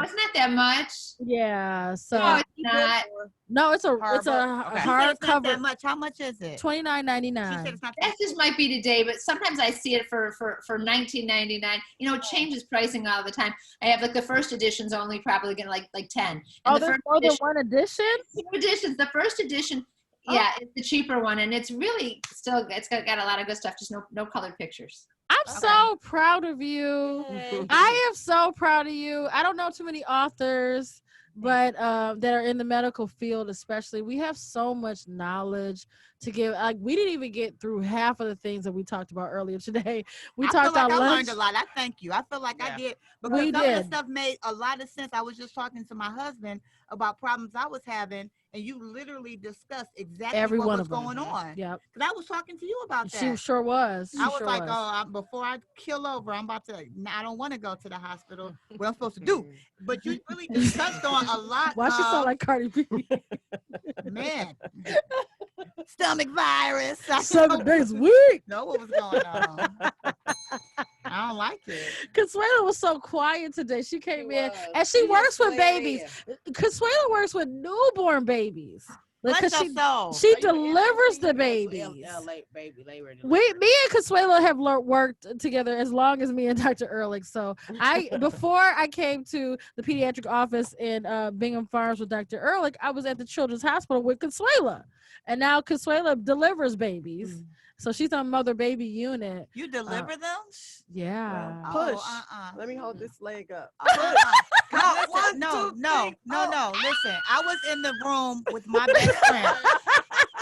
it's not that much. Yeah. So No, it's not. no, it's a Hardbook? it's a Okay. She said it's not that hardcover. much. How much is it? She said $29.99. it's not That just might be today, but sometimes I see it for $19.99. You know, it changes pricing all the time. I have like the first edition's only probably getting like 10. And Oh, the there's first more than edition, one edition. 2 editions. The first edition, yeah, it's the cheaper one, and it's really still it's got a lot of good stuff. Just no colored pictures. I'm so proud of you. I am so proud of you. I don't know too many authors but that are in the medical field, especially. We have so much knowledge to give. Like, we didn't even get through half of the things that we talked about earlier today. We I talked feel like about I lunch. learned a lot. I thank you. I feel like I did because We some of the did. stuff made a lot of sense. I was just talking to my husband about problems I was having, and you literally discussed exactly Every what one was of them. going on. Yep. Because I was talking to you about that. She sure was. I She was sure like, was. oh, before I kill over, I'm about to. I don't want to go to the hospital. What I'm supposed to do? But you really just touched on a lot. Why she sound like Cardi B? Man, stomach virus. 7 days a week. Know what was going on. I don't like it. Consuelo was so quiet today. She came in was. and she She works just with played babies. Consuelo works with newborn babies. Bless Because your soul. she Are you an delivers LLC? the Yes, babies. baby labor and Me delivery. and Consuelo have worked together as long as me and Dr. Ehrlich. So before I came to the pediatric office in Bingham Farms with Dr. Ehrlich, I was at the Children's Hospital with Consuelo. And now Consuelo delivers babies. So she's on mother baby unit. You deliver them? Yeah. Push. Oh, Let me hold this leg up. No, no. Listen, I was in the room with my best friend.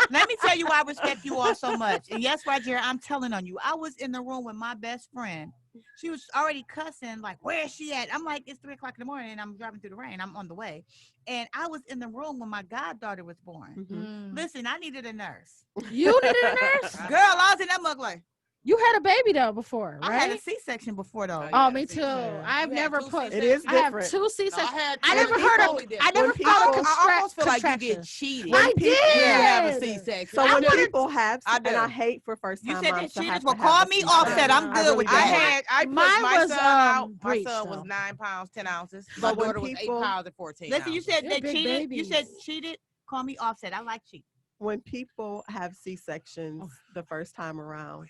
Let me tell you why I respect you all so much. And yes, Roger, I'm telling on you. I was in the room with my best friend. She was already cussing, like, where is she at? I'm like, it's 3 o'clock in the morning and I'm driving through the rain. I'm on the way. And I was in the room when my goddaughter was born. Listen, I needed a nurse. You needed a nurse? Girl, I was in that mug like, You had a baby though before, right? I had a C-section before though. Oh, me too. Yeah. I've You had never 2 pushed. It is I have different. 2 C-sections. I two. never It's heard of. totally I different. never When felt a people- I almost feel like you contraction. get cheated. I When people- did. You have a C-section. So I when wanted- people have, I do. and I hate for first You time said moms that to cheaters have will to call have a me C-section. Offset. I'm I good really with don't. that. I Mine pushed my was, son out. My breech, son was though. 9 pounds, 10 ounces. But My when daughter was 8 people- pounds and 14 Listen, you ounces. said You're they big cheated. You said babies. cheated. Call me Offset. I like cheat. When people have C-sections the first time around,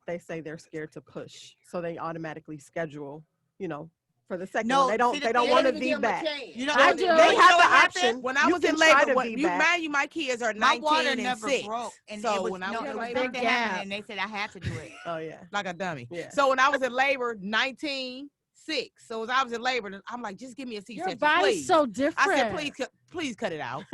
they say they're scared to push, so they automatically schedule, for the second No, one. They don't. see, They the don't thing- want They to didn't even be give 'em a back. chance. You know, I what- do. you They know have what the happened? option. When I You was can in try labor, to be back. mind you, my kids are My 19 water and never 6. broke, and So it was when I no, was it in was labor, something Big gap. happening, and they said I had to do it. Oh yeah. like a dummy. Yeah. So when I was in labor, 19, 6. So as I was in labor, I'm like, just give me a Your C-section, body's please. so different. I said, please cut it out.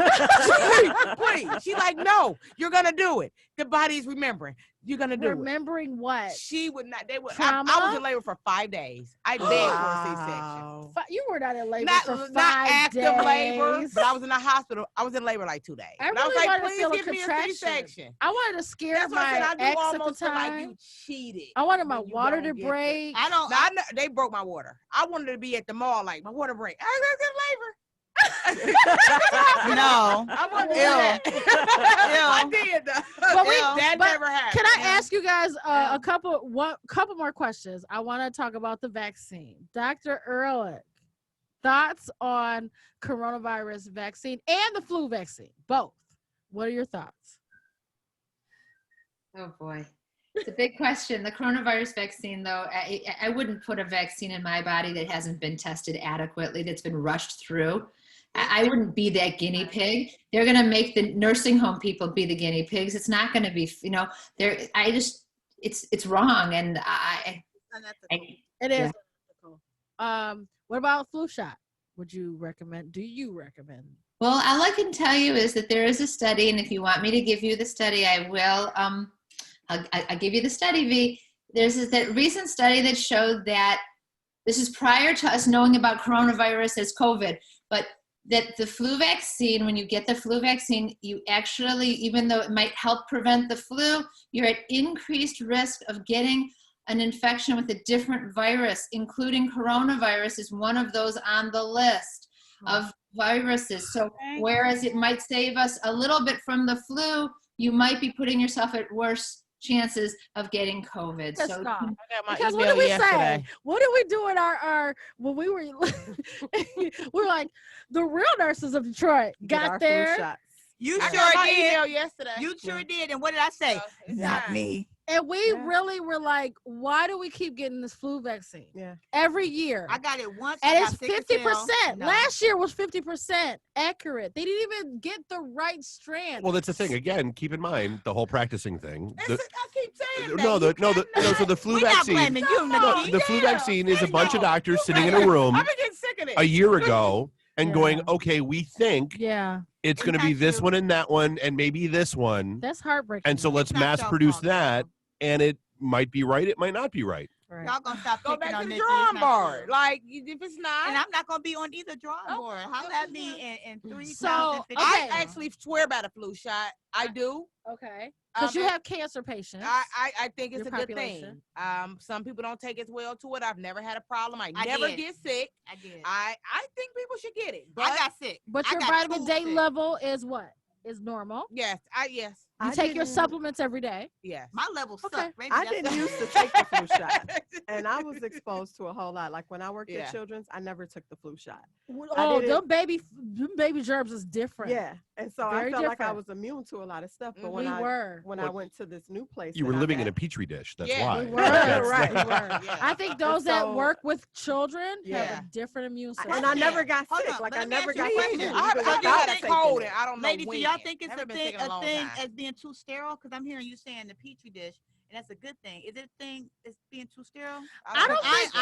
Please. She's like, no, you're gonna do it. The body's remembering. You're gonna do Remembering what? it. She would not. They would. I Trauma? was in labor for 5 days. I begged for a C-section. Wow. You were not in labor Not for 5 active days. labor, but I was in the hospital. I was in labor like 2 days. I And I was really like, wanted to feel please a give me a contraction. C-section. I wanted to scare That's why I said my I do ex at the almost feel like time. you cheated. I wanted my when you water don't to get the- break. I don't. Now, they broke my water. I wanted to be at the mall, like my water break. I was in labor. No. I wanted to do Ew. that. I did. But we- that but never happened. Can I Yeah. ask you guys Yeah. a couple more questions? I want to talk about the vaccine. Dr. Ehrlich, thoughts on coronavirus vaccine and the flu vaccine, both. What are your thoughts? Oh boy. It's a big question. The coronavirus vaccine, though, I wouldn't put a vaccine in my body that hasn't been tested adequately, that's been rushed through. I wouldn't be that guinea pig. They're going to make the nursing home people be the guinea pigs. It's not going to be, it's wrong. And It is. What about flu shot? Do you recommend? Well, all I can tell you is that there is a study, and if you want me to give you the study, I will. I'll give you the study, V. There's that recent study that showed that this is prior to us knowing about coronavirus as COVID, but that the flu vaccine, when you get the flu vaccine, you actually, even though it might help prevent the flu, you're at increased risk of getting an infection with a different virus, including coronavirus is one of those on the list of viruses. So whereas it might save us a little bit from the flu, you might be putting yourself at worse chances of getting COVID. Let's So stop. I got my Because what email did we yesterday. say? What did we do in our when we were we were like the real nurses of Detroit Get our got flu there shots. You I sure got my did. email yesterday. You sure did. And what did I say? So, it's Not fine. me. and we Yeah. really were like, why do we keep getting this flu vaccine Yeah. every year? I got it once. And I it's got sick as hell. 50%. No. Last year was 50% accurate. They didn't even get the right strand. Well, that's the thing. Again, keep in mind the whole practicing thing. I keep saying that. No, You so the flu We're not vaccine. blaming you, No, Nikki. the flu vaccine is a bunch of doctors You sitting in better. a room I've been getting sick of it. a year ago and going, okay, we think Yeah, it's going to Isn't be that this true? one and that one and maybe this one. that's heartbreaking. And so let's Stop mass y'all produce talking, that. y'all. And it might be right. It might not be right. Right. Y'all gonna stop Go picking back on to the Nikki. It's drawing not board. true. Like, if it's not, And I'm not gonna be on either drawing Oh, board. Holla yes, at you me in 3,000. So, I okay. actually swear by the flu shot. I do. Okay. Because you and have cancer patients. I think it's Your a good population. thing. Some people don't take as well to it. I've never had a problem. I I never did. get sick. I did. I think people should get it. But I got sick. But I your got vitamin too D sick. level is what? Is normal. yes, You I take your didn't- supplements every day. yes. My level sucked. Okay. Baby, I that's didn't what used it to is. take the flu shot, and I was exposed to a whole lot. Like when I worked Yeah. at Children's, I never took the flu shot. Oh, didn't- them baby germs is different. Yeah, and so Very I felt like I different. was immune to a lot of stuff. But Mhm. when We I were. when I went to this new place, You that were I'm living in at- a petri dish. That's Yeah, why. We were. That's right. We were. Yeah. I think those that so- work with children have Yeah. a different immune system. and I never got Hold sick. on, Like but I let me never ask you got a sick. question. then, I because haven't stopped had a taking cold, it. and I don't know Ladies, do when. y'all think it's Haven't a been thing, sick in a long time. as being too sterile? Because I'm hearing you saying the petri dish, and that's a good thing. Is it a thing as being too sterile? I don't think-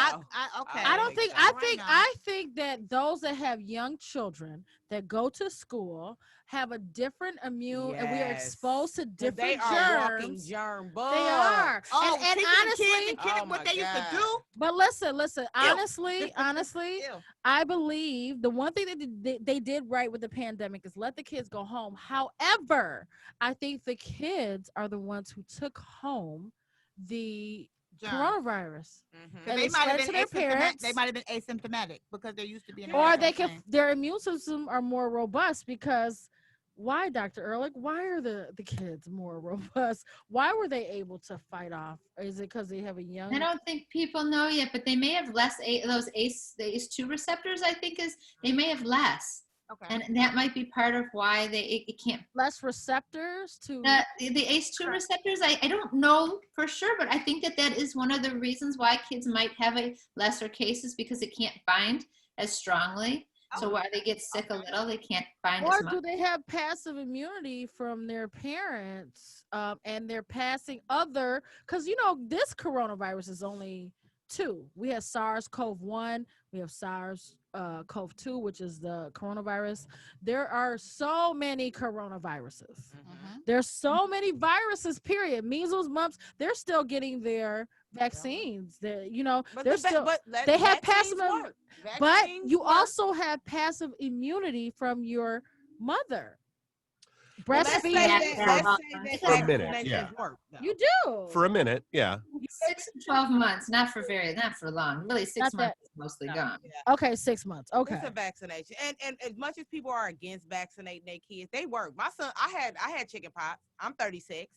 Okay. I don't think. so. I Right think. now. I think that those that have young children that go to school have a different immune, and we are Yes. exposed to 'Cause different they are walking germs. germ They bugs. are. Oh, and teaching the honestly, kids and Oh what my they used to God. do. but listen. Honestly, Ew. I believe the one thing that they did right with the pandemic is let the kids go home. However, I think the kids are the ones who took home the Germs. coronavirus. Mhm. And They they might have spread been to their parents. They might have been asymptomatic because they're used to being. Or around they everything. can their immune system are more robust because why, Dr. Ehrlich? Why are the kids more robust? Why were they able to fight off? Is it because they have a young? I don't think people know yet, but they may have less those the ACE2 receptors. I think they may have less, Okay. and that might be part of why it can't. less receptors to. The ACE2 receptors, I don't know for sure, but I think that is one of the reasons why kids might have a lesser cases because it can't bind as strongly. So why they get sick a little, they can't bind Or as much. do they have passive immunity from their parents, and they're passing other? Because this coronavirus is only two. We have SARS-CoV-1, we have SARS-CoV-2, which is the coronavirus. There are so many coronaviruses. Mhm. There's so many viruses. Period. Measles, mumps. They're still getting their vaccines. They're they're still. They have passive work. But Vaccines you work. also have passive immunity from your mother. Well, let's say Breastfeeding. that For a minute, vaccinations yeah. work, though. You do. For a minute, yeah. 6 to 12 months, not for long. Really, 6 Not months that- is mostly no. gone. Okay, 6 months. Okay. It's a vaccination, and as much as people are against vaccinating their kids, they work. My son, I had chicken pox. I'm 36.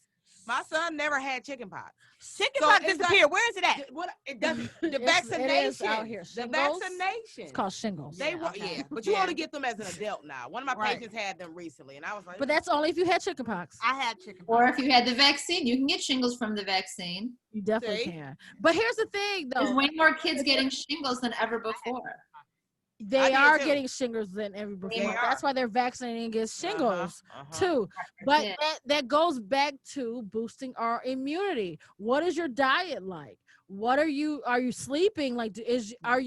My son never had chicken pox. Chicken So pox it's disappeared. Where is it at? What it doesn't. The It is vaccination out here. The Shingles? vaccination. It's called shingles. They Yeah, were okay. yeah, but you Yeah. only get them as an adult now. One of my Right. patients had them recently, and I was like, But that's only if you had chickenpox. I had chicken Or pox. if you had the vaccine, you can get shingles from the vaccine. You definitely See? can. But here's the thing, There's though. way more kids getting shingles than ever before. They did are too. getting shingles than ever before. They That's why they're vaccinating against shingles. Uh-huh. Too. But Yeah. that goes back to boosting our immunity. What is your diet like? What are you sleeping like? Are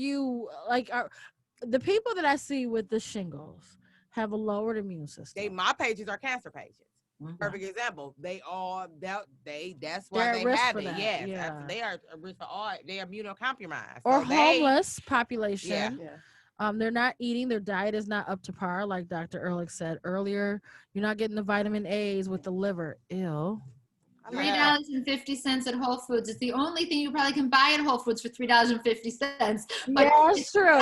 the people that I see with the shingles have a lowered immune system? My patients are cancer patients. Mhm. Perfect example. They all that's They're why at they risk have for it. that, Yes, yeah. they are at risk for all. They're immunocompromised. Or So they- homeless population. Yeah. They're not eating. Their diet is not up to par, like Dr. Ehrlich said earlier. You're not getting the vitamin A's with the liver. Ew. $3.50 at Whole Foods. It's the only thing you probably can buy at Whole Foods for $3.50. But Yeah, it's true.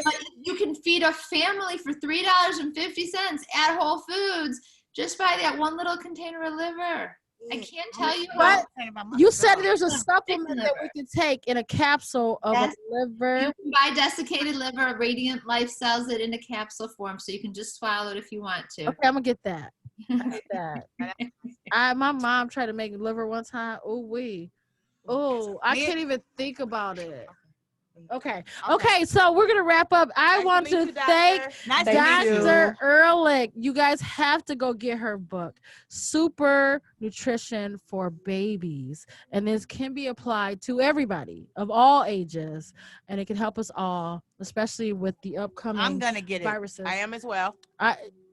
but you can feed a family for $3.50 at Whole Foods just by that one little container of liver. I can't tell you But how. You said there's a Yeah, supplement that we can take in a capsule of Yes. a liver. You can buy desiccated liver. Radiant Life sells it in a capsule form, so you can just swallow it if you want to. Okay, I'm gonna get that. I get that. My mom tried to make liver one time. Oh I Me- can't even think about it. Okay, so we're gonna wrap up. I Nice want meet to you, doctor. thank Nice to Thank meet you. Dr. Ehrlich. You guys have to go get her book, Super Nutrition for Babies. And this can be applied to everybody of all ages. And it can help us all, especially with the upcoming I'm gonna get it. viruses. I am as well.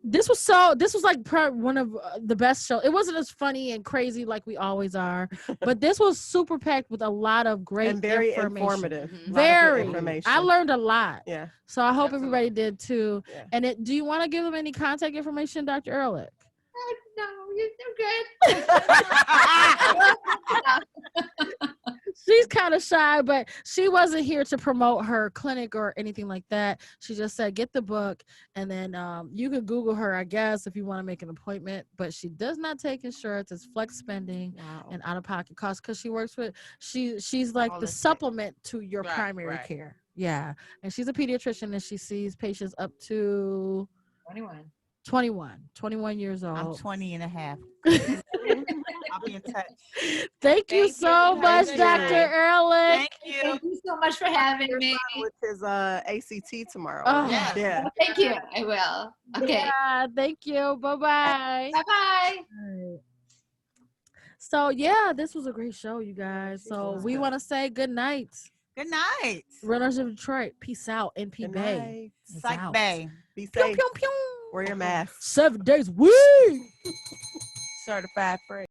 This was like one of the best shows. It wasn't as funny and crazy like we always are, but this was super packed with a lot of great And very information. informative. Mhm. Lot of good Very. information. I learned a lot. Yeah. So I hope Absolutely. everybody did too. Yeah. And do you want to give them any contact information, Dr. Ehrlich? No, you're good. She's kind of shy, but she wasn't here to promote her clinic or anything like that. She just said, get the book, and then you can Google her, I guess, if you want to make an appointment. But she does not take insurance. It's flex spending Wow. and out-of-pocket costs because she works with, she's like the Holistic. supplement to your Right, primary right. care. Yeah. And she's a pediatrician, and she sees patients up to 21 years I'm old. 20 and a half. I'll be in touch. Thank you Thank you. so Have a much, good Dr. night. Ehrlich. Thank you. Thank you so much for having Your me. son with his ACT tomorrow. Oh. Yeah. Yeah. Oh, thank you. I will. Okay. Yeah, thank you. Bye-bye. Bye-bye. So yeah, this was a great show, you guys. So was we good. want to say good night. Good night. Runners of Detroit. Peace out. NP Good Bay. night. is Psych out. Bay. Be Pew, safe. pew, pew. Wear your mask. 7 days. Woo! Certified free.